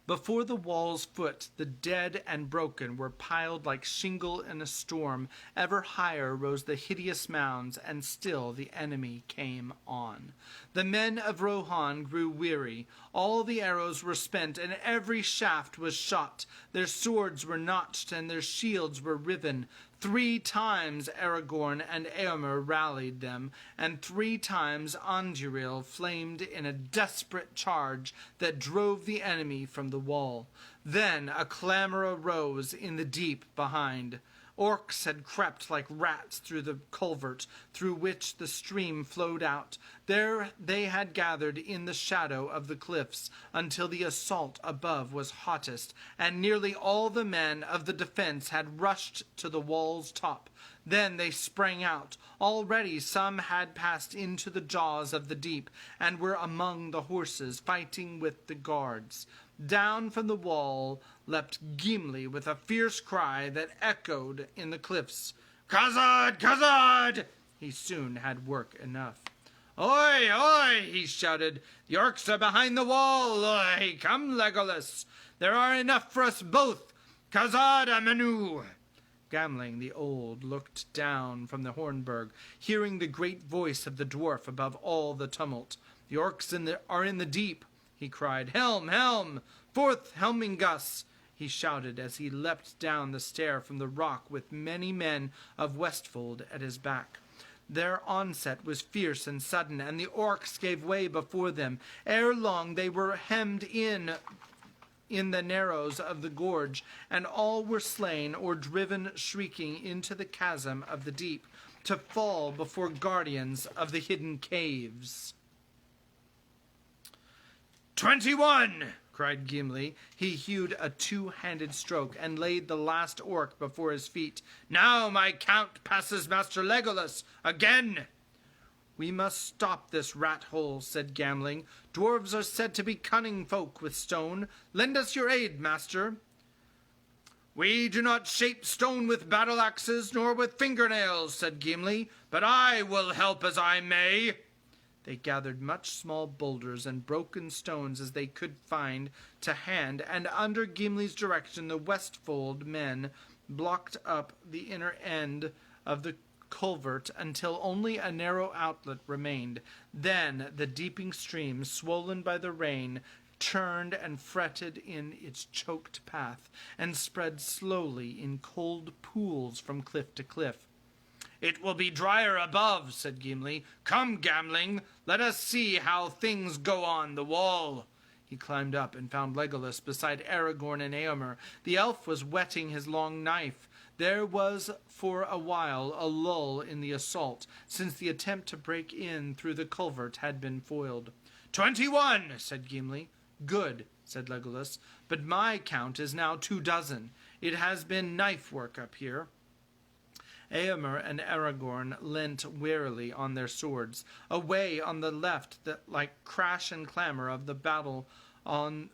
Before the wall's foot, the dead and broken were piled like shingle in a storm. Ever higher rose the hideous mounds, and still the enemy came on. The men of Rohan grew weary. All the arrows were spent, and every shaft was shot. Their swords were notched, and their shields were riven. 3 times Aragorn and Eomer rallied them, and 3 times Anduril flamed in a desperate charge that drove the enemy from the wall. Then a clamor arose in the deep behind. Orcs had crept like rats through the culvert through which the stream flowed out. There they had gathered in the shadow of the cliffs until the assault above was hottest, and nearly all the men of the defense had rushed to the wall's top. Then they sprang out. Already some had passed into the jaws of the deep, and were among the horses, fighting with the guards. Down from the wall leapt Gimli with a fierce cry that echoed in the cliffs. "Khazad! Khazad!" He soon had work enough. "Oi! Oi!" he shouted. "The orcs are behind the wall! Oi! Come, Legolas! There are enough for us both! Khazad Amanu!" Gamling the Old looked down from the Hornburg, hearing the great voice of the dwarf above all the tumult. "The orcs are in the deep," he cried. "Helm! Helm! Forth, Helmingus!" he shouted as he leapt down the stair from the rock with many men of Westfold at his back. Their onset was fierce and sudden, and the orcs gave way before them. Ere long they were hemmed in the narrows of the gorge, and all were slain or driven shrieking into the chasm of the deep, to fall before guardians of the hidden caves. 21! cried Gimli. He hewed a 2-handed stroke and laid the last orc before his feet. "Now my count passes Master Legolas again!" "We must stop this rat hole," said Gamling. "Dwarves are said to be cunning folk with stone. Lend us your aid, master." "We do not shape stone with battle-axes nor with fingernails," said Gimli, "but I will help as I may." They gathered much small boulders and broken stones as they could find to hand, and under Gimli's direction the Westfold men blocked up the inner end of the culvert until only a narrow outlet remained. Then the deeping stream, swollen by the rain, turned and fretted in its choked path, and spread slowly in cold pools from cliff to cliff. "It will be drier above," said Gimli. "Come, Gamling, let us see how things go on the wall." He climbed up and found Legolas beside Aragorn and Eomer. The elf was whetting his long knife. There was for a while a lull in the assault, since the attempt to break in through the culvert had been foiled. 21, said Gimli. "Good," said Legolas, "but my count is now 24. It has been knife work up here." Eomer and Aragorn leant wearily on their swords. Away on the left, the like crash and clamor of the battle on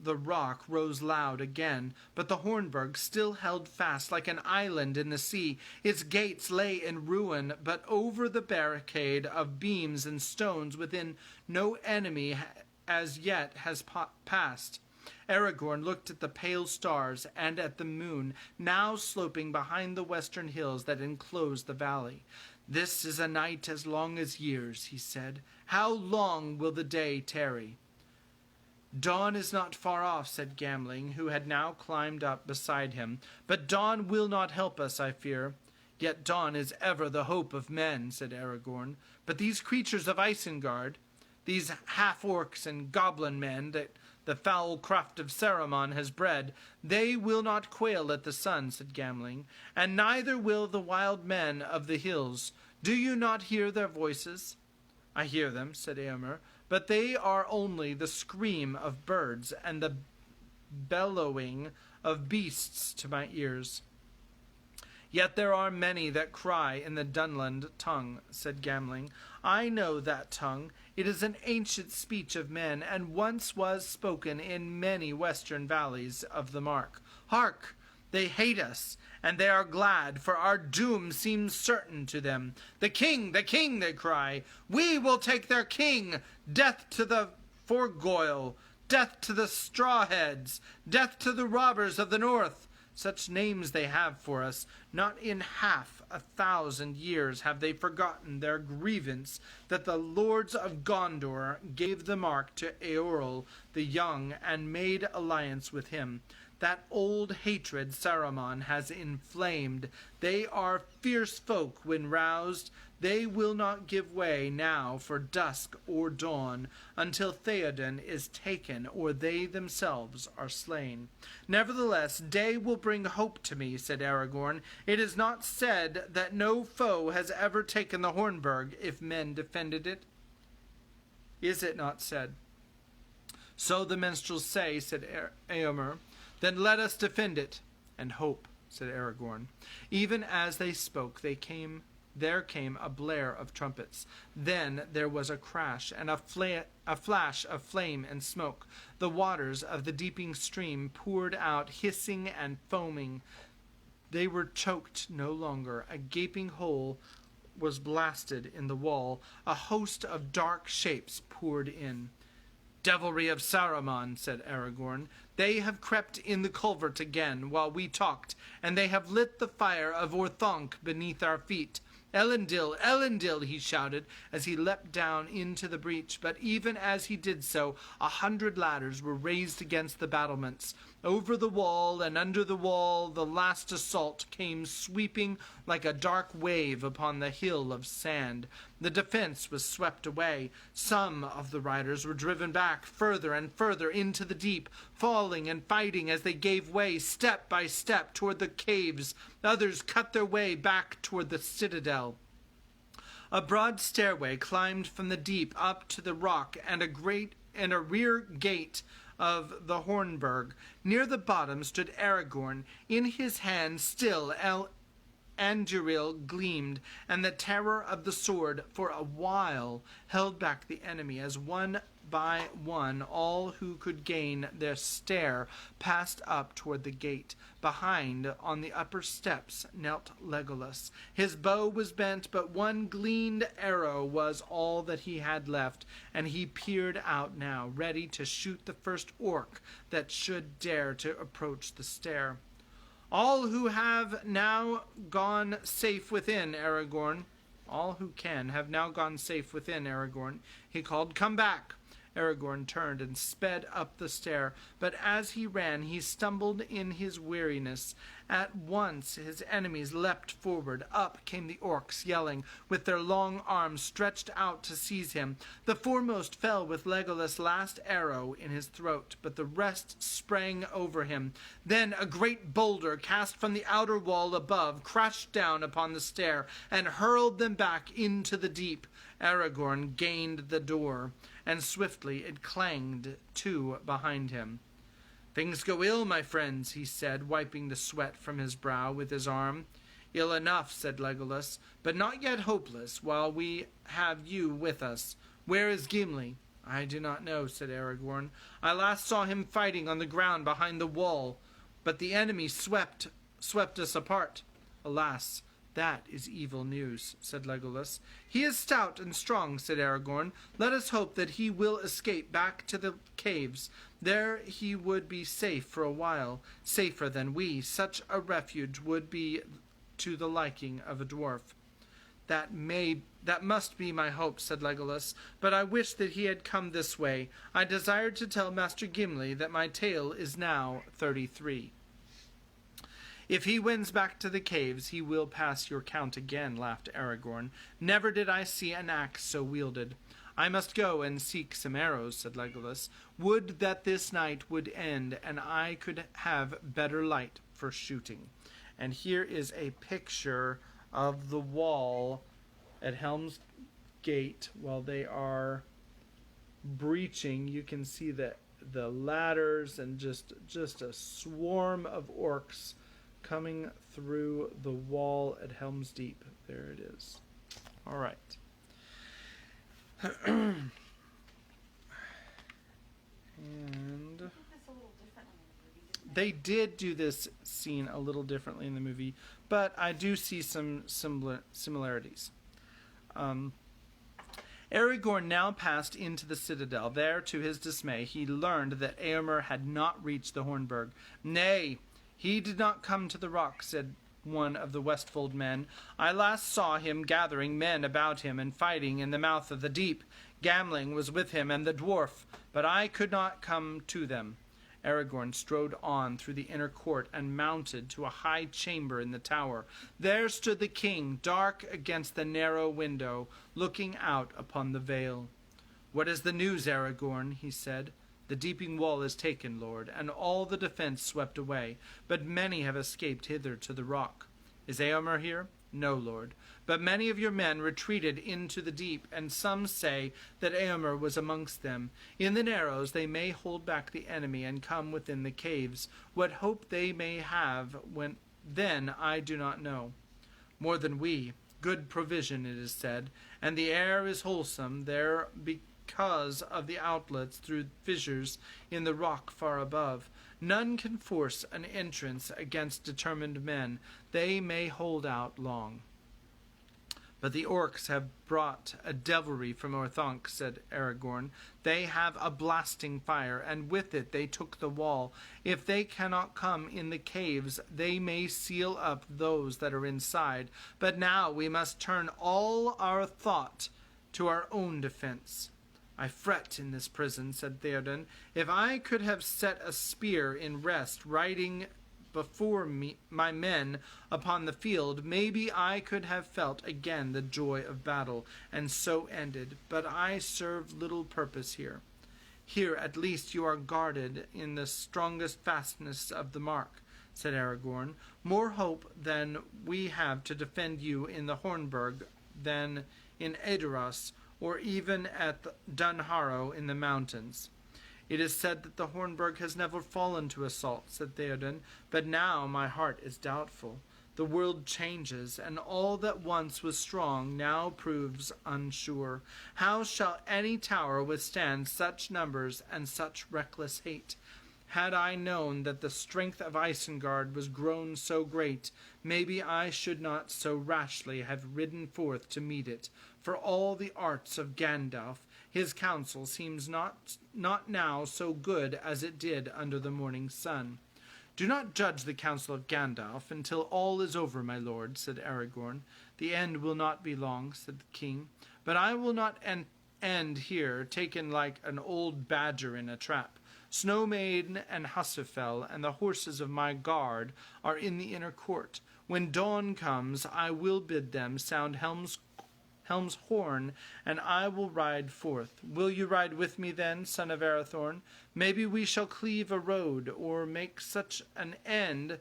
the rock rose loud again, but the Hornburg still held fast like an island in the sea. Its gates lay in ruin, but over the barricade of beams and stones within no enemy as yet has passed. Aragorn looked at the pale stars and at the moon, now sloping behind the western hills that enclosed the valley. "This is a night as long as years," he said. "How long will the day tarry?" "Dawn is not far off," said Gamling, who had now climbed up beside him. "But dawn will not help us, I fear." "Yet dawn is ever the hope of men," said Aragorn. "But these creatures of Isengard, these half-orcs and goblin men that the foul craft of Saruman has bred, they will not quail at the sun," said Gamling, "and neither will the wild men of the hills. Do you not hear their voices?" "I hear them," said Eomer, "but they are only the scream of birds and the bellowing of beasts to my ears." "Yet there are many that cry in the Dunland tongue," said Gamling. "I know that tongue. It is an ancient speech of men, and once was spoken in many western valleys of the Mark. Hark! They hate us, and they are glad, for our doom seems certain to them. 'The king, the king!' they cry. 'We will take their king! Death to the Forgoil! Death to the Strawheads! Death to the robbers of the north!' Such names they have for us. Not in 1,000 years have they forgotten their grievance that the lords of Gondor gave the mark to Eorl the Young and made alliance with him. That old hatred Saruman has inflamed. They are fierce folk when roused. They will not give way now for dusk or dawn, until Theoden is taken or they themselves are slain. Nevertheless, day will bring hope to me," said Aragorn. "It is not said that no foe has ever taken the Hornburg if men defended it." "Is it not said?" "So the minstrels say," said Eomer. "Then let us defend it and hope," said Aragorn. Even as they spoke, there came a blare of trumpets. Then there was a crash and a flash of flame and smoke. The waters of the deepening stream poured out hissing and foaming. They were choked no longer. A gaping hole was blasted in the wall. A host of dark shapes poured in. "Devilry of Saruman," said Aragorn. "They have crept in the culvert again while we talked, and they have lit the fire of Orthanc beneath our feet. Elendil, Elendil," he shouted as he leapt down into the breach, but even as he did so, 100 ladders were raised against the battlements. Over the wall and under the wall the last assault came sweeping like a dark wave upon the hill of sand. The defense was swept away. Some of the riders were driven back further and further into the deep, falling and fighting as they gave way step by step toward the caves. Others cut their way back toward the citadel. A broad stairway climbed from the deep up to the rock and a rear gate of the Hornburg. Near the bottom stood Aragorn. In his hand still Anduril gleamed, and the terror of the sword for a while held back the enemy as one by one all who could gain their stair passed up toward the gate. Behind, on the upper steps, knelt Legolas. His bow was bent, but one gleamed arrow was all that he had left, and he peered out now, ready to shoot the first orc that should dare to approach the stair. "All who have now gone safe within, Aragorn. All who can have now gone safe within, Aragorn," he called. "Come back." Aragorn turned and sped up the stair, but as he ran he stumbled in his weariness. At once his enemies leapt forward. Up came the orcs, yelling, with their long arms stretched out to seize him. The foremost fell with Legolas' last arrow in his throat, but the rest sprang over him. Then a great boulder cast from the outer wall above crashed down upon the stair and hurled them back into the deep. Aragorn gained the door, and swiftly it clanged to behind him. "Things go ill, my friends," he said, wiping the sweat from his brow with his arm. "Ill enough," said Legolas, "but not yet hopeless, while we have you with us. Where is Gimli?" I do not know, said Aragorn. I last saw him fighting on the ground behind the wall, but the enemy swept us apart. Alas, that is evil news, said Legolas. He is stout and strong, said Aragorn. Let us hope that he will escape back to the caves. There he would be safe for a while, safer than we. Such a refuge would be to the liking of a dwarf. That must be my hope, said Legolas, but I wish that he had come this way. I desired to tell Master Gimli that my tale is now 33. If he wins back to the caves, he will pass your count again, laughed Aragorn. Never did I see an axe so wielded. I must go and seek some arrows, said Legolas. Would that this night would end, and I could have better light for shooting. And here is a picture of the wall at Helm's Gate while they are breaching. You can see the ladders and just a swarm of orcs coming through the wall at Helm's Deep. There it is. All right. And they did do this scene a little differently in the movie, but I do see some similarities. Aragorn now passed into the citadel. There, to his dismay, he learned that Éomer had not reached the Hornburg. Nay, he did not come to the rock, said one of the Westfold men. I last saw him gathering men about him and fighting in the mouth of the deep. Gamling was with him and the dwarf, but I could not come to them. Aragorn strode on through the inner court and mounted to a high chamber in the tower. There stood the king, dark against the narrow window, looking out upon the vale. What is the news, Aragorn? He said. The Deeping Wall is taken, lord, and all the defense swept away, but many have escaped hither to the rock. Is Éomer here? No, lord. But many of your men retreated into the deep, and some say that Éomer was amongst them. In the narrows they may hold back the enemy and come within the caves. What hope they may have then I do not know. More than we. Good provision, it is said, and the air is wholesome there because of the outlets through fissures in the rock far above. None can force an entrance against determined men. They may hold out long. But the orcs have brought a devilry from Orthanc, said Aragorn. They have a blasting fire, and with it they took the wall. If they cannot come in the caves, they may seal up those that are inside. But now we must turn all our thought to our own defense. I fret in this prison, said Theoden. If I could have set a spear in rest, riding before my men upon the field, maybe I could have felt again the joy of battle, and so ended. But I serve little purpose here. Here at least you are guarded in the strongest fastness of the mark, said Aragorn. More hope than we have to defend you in the Hornburg than in Edoras, or even at Dunharrow in the mountains. It is said that the Hornburg has never fallen to assault, said Theoden, but now my heart is doubtful. The world changes, and all that once was strong now proves unsure. How shall any tower withstand such numbers and such reckless hate? Had I known that the strength of Isengard was grown so great, maybe I should not so rashly have ridden forth to meet it. For all the arts of Gandalf, his counsel seems not now so good as it did under the morning sun. Do not judge the counsel of Gandalf until all is over, my lord, said Aragorn. The end will not be long, said the king, but I will not end here, taken like an old badger in a trap. Snow Maiden and Husserfell and the horses of my guard are in the inner court. When dawn comes, I will bid them sound Helm's horn, and I will ride forth. Will you ride with me then, son of Arathorn? Maybe we shall cleave a road, or make such an end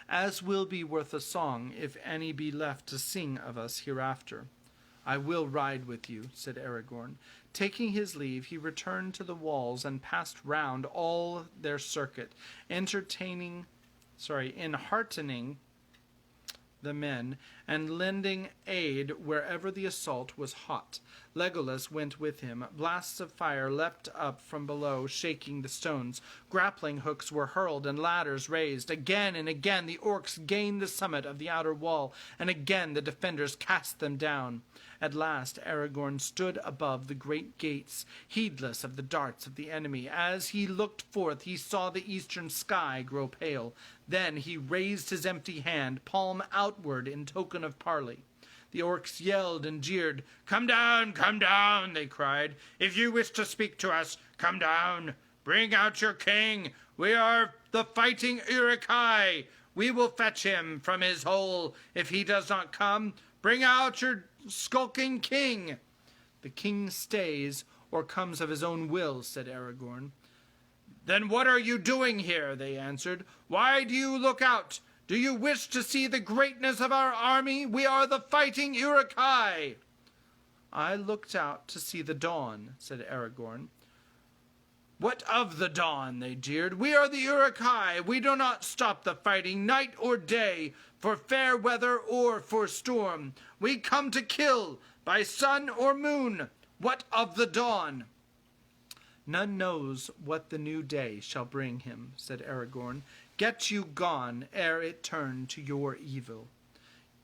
as will be worth a song, if any be left to sing of us hereafter. I will ride with you, said Aragorn. Taking his leave, he returned to the walls and passed round all their circuit, enheartening the men, and lending aid wherever the assault was hot. Legolas went with him. Blasts of fire leapt up from below, shaking the stones. Grappling hooks were hurled and ladders raised. Again and again the orcs gained the summit of the outer wall, and again the defenders cast them down. At last Aragorn stood above the great gates, heedless of the darts of the enemy. As he looked forth, he saw the eastern sky grow pale. Then he raised his empty hand, palm outward, in token of parley. The orcs yelled and jeered. Come down, they cried. If you wish to speak to us, come down. Bring out your king. We are the fighting Uruk-hai. We will fetch him from his hole. If he does not come, bring out your skulking king. The king stays or comes of his own will, said Aragorn. Then what are you doing here? They answered. Why do you look out? Do you wish to see the greatness of our army? We are the fighting Uruk-hai. I looked out to see the dawn, said Aragorn. What of the dawn? They jeered. We are the Uruk-hai. We do not stop the fighting night or day, for fair weather or for storm. We come to kill, by sun or moon. What of the dawn? None knows what the new day shall bring him, said Aragorn. Get you gone ere it turn to your evil.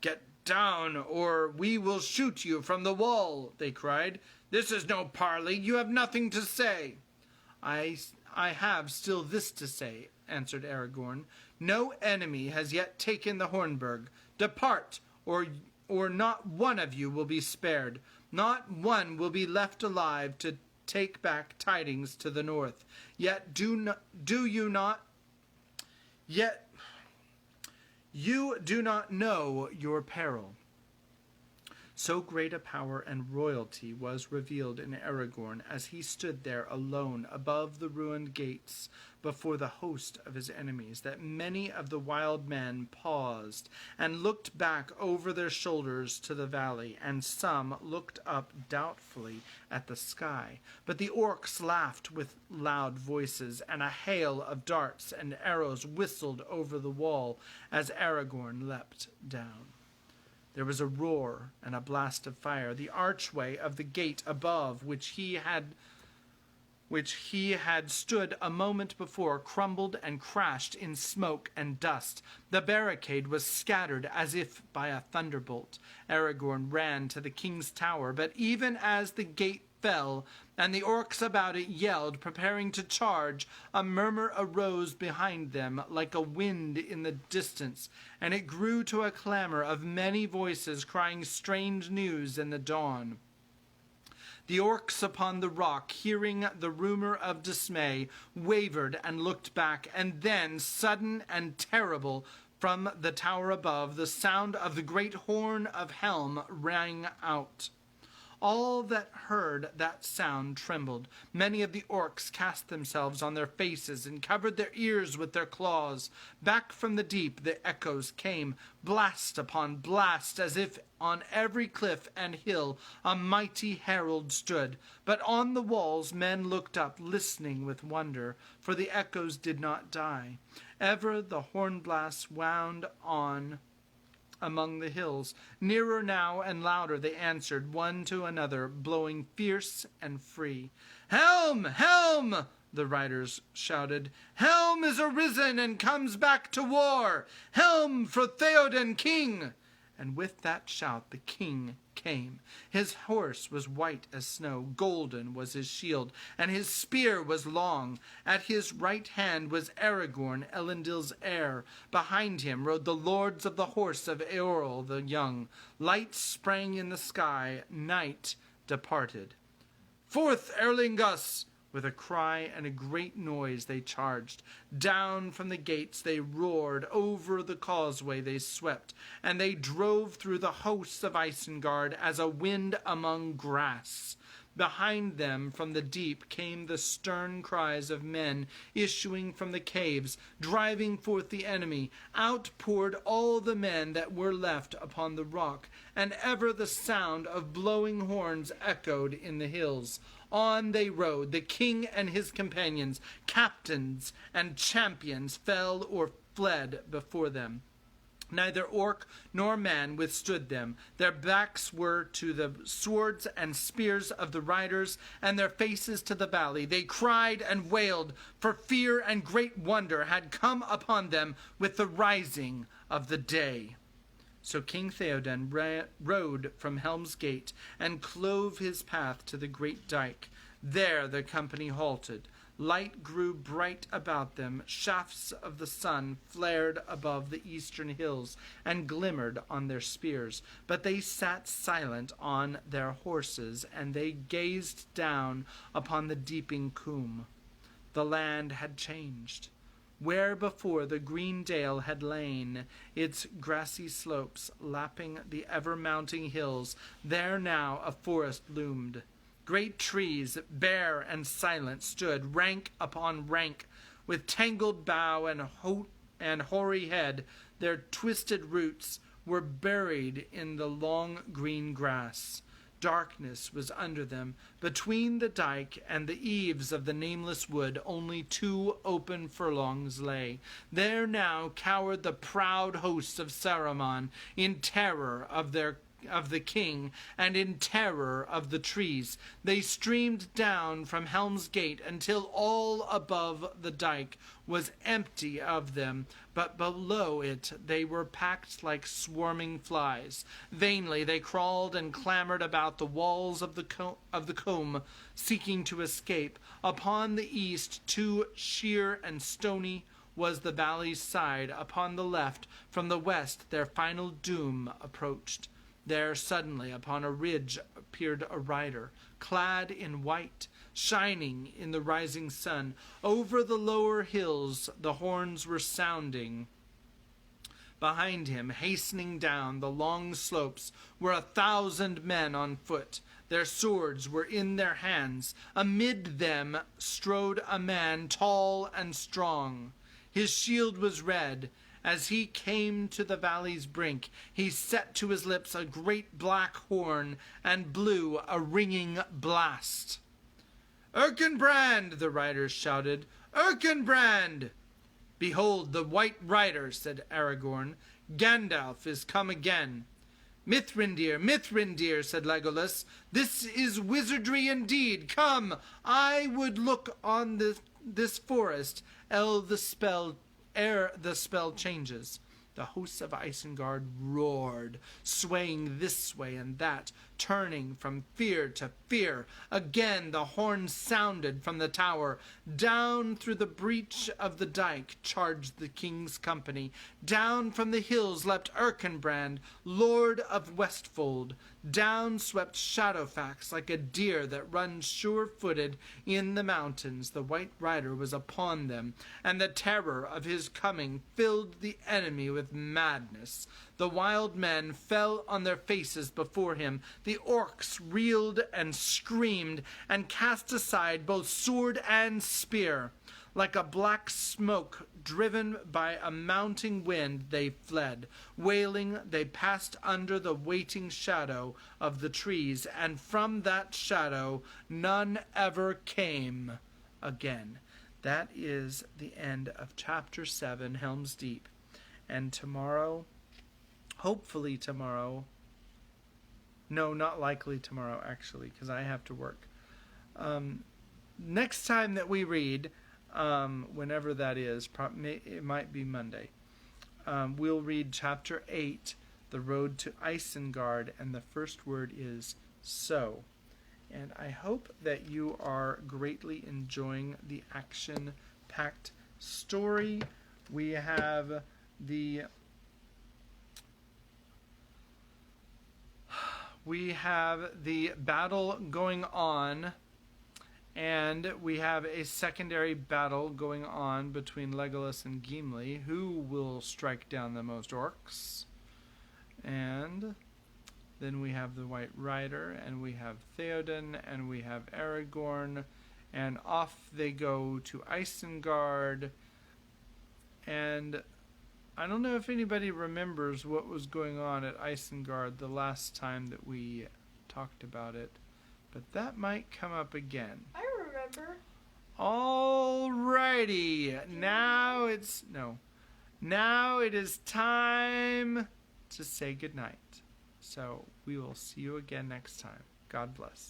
Get down, or we will shoot you from the wall, they cried. This is no parley. You have nothing to say. I have still this to say, answered Aragorn. No enemy has yet taken the Hornburg. Depart, or not one of you will be spared. Not one will be left alive to take back tidings to the north. Yet you do not know your peril. So great a power and royalty was revealed in Aragorn as he stood there alone above the ruined gates before the host of his enemies, that many of the wild men paused and looked back over their shoulders to the valley, and some looked up doubtfully at the sky. But the orcs laughed with loud voices, and a hail of darts and arrows whistled over the wall as Aragorn leapt down. There was a roar and a blast of fire. The archway of the gate above, which he had stood a moment before, crumbled and crashed in smoke and dust. The barricade was scattered as if by a thunderbolt. Aragorn ran to the king's tower, but even as the gate fell and the orcs about it yelled, preparing to charge, a murmur arose behind them like a wind in the distance, and it grew to a clamor of many voices crying strange news in the dawn. The orcs upon the rock, hearing the rumor of dismay, wavered and looked back, and then, sudden and terrible, from the tower above, the sound of the great horn of Helm rang out. All that heard that sound trembled. Many of the orcs cast themselves on their faces and covered their ears with their claws. Back from the deep the echoes came, blast upon blast, as if on every cliff and hill a mighty herald stood. But on the walls men looked up, listening with wonder, for the echoes did not die. Ever the horn blasts wound on among the hills. Nearer now and louder they answered, one to another, blowing fierce and free. Helm! Helm! The riders shouted. Helm is arisen and comes back to war! Helm for Theoden king! And with that shout the king came. His horse was white as snow, golden was his shield, and his spear was long. At his right hand was Aragorn, Elendil's heir. Behind him rode the lords of the horse of Eorl the young. Light sprang in the sky, night departed. Forth, Erlingus! With a cry and a great noise they charged. Down from the gates they roared, over the causeway they swept, and they drove through the hosts of Isengard as a wind among grass. Behind them from the deep came the stern cries of men issuing from the caves, driving forth the enemy. Out poured all the men that were left upon the rock, and ever the sound of blowing horns echoed in the hills. On they rode, the king and his companions, captains and champions fell or fled before them. Neither orc nor man withstood them. Their backs were to the swords and spears of the riders, and their faces to the valley. They cried and wailed, for fear and great wonder had come upon them with the rising of the day. So King Theoden rode from Helm's Gate and clove his path to the great dike. There the company halted. Light grew bright about them. Shafts of the sun flared above the eastern hills and glimmered on their spears. But they sat silent on their horses, and they gazed down upon the deeping coombe. The land had changed. Where before the green dale had lain, its grassy slopes lapping the ever-mounting hills, there now a forest loomed. Great trees, bare and silent, stood rank upon rank, with tangled bough and hoary head. Their twisted roots were buried in the long green grass. Darkness was under them. Between the dike and the eaves of the nameless wood, only 2 open furlongs lay. There now cowered the proud hosts of Saruman, in terror of the king, and in terror of the trees. They streamed down from Helm's Gate until all above the dike was empty of them, but below it they were packed like swarming flies. Vainly they crawled and clambered about the walls of the combe, seeking to escape. Upon the east, too sheer and stony was the valley's side. Upon the left, from the west, their final doom approached. There suddenly upon a ridge appeared a rider, clad in white, shining in the rising sun. Over the lower hills the horns were sounding. Behind him, hastening down the long slopes, were 1,000 men on foot. Their swords were in their hands. Amid them strode a man tall and strong. His shield was red. As he came to the valley's brink, he set to his lips a great black horn and blew a ringing blast. "Erkenbrand!" the riders shouted. "Erkenbrand!" "Behold the white rider," said Aragorn. "Gandalf is come again." "Mithrindir, Mithrindir," said Legolas. "This is wizardry indeed. Come, I would look on this forest ere the spell changes." The hosts of Isengard roared, swaying this way and that, turning from fear to fear. Again the horn sounded from the tower. Down through the breach of the dike charged the king's company. Down from the hills leapt Erkenbrand, lord of Westfold. Down swept Shadowfax like a deer that runs sure-footed in the mountains. The white rider was upon them, and the terror of his coming filled the enemy with madness. The wild men fell on their faces before him. The orcs reeled and screamed and cast aside both sword and spear. Like a black smoke driven by a mounting wind, they fled. Wailing, they passed under the waiting shadow of the trees, and from that shadow none ever came again. That is the end of chapter 7, Helm's Deep. And tomorrow, hopefully tomorrow, no, not likely tomorrow actually, because I have to work. Next time that we read, whenever that is, it might be Monday, we'll read chapter 8, The Road to Isengard, and the first word is so. And I hope that you are greatly enjoying the action-packed story. We have the battle going on, and we have a secondary battle going on between Legolas and Gimli, who will strike down the most orcs. And then we have the White Rider, and we have Theoden, and we have Aragorn, and off they go to Isengard. And I don't know if anybody remembers what was going on at Isengard the last time that we talked about it, but that might come up again. I remember. Alrighty, now Now it is time to say goodnight. So we will see you again next time. God bless.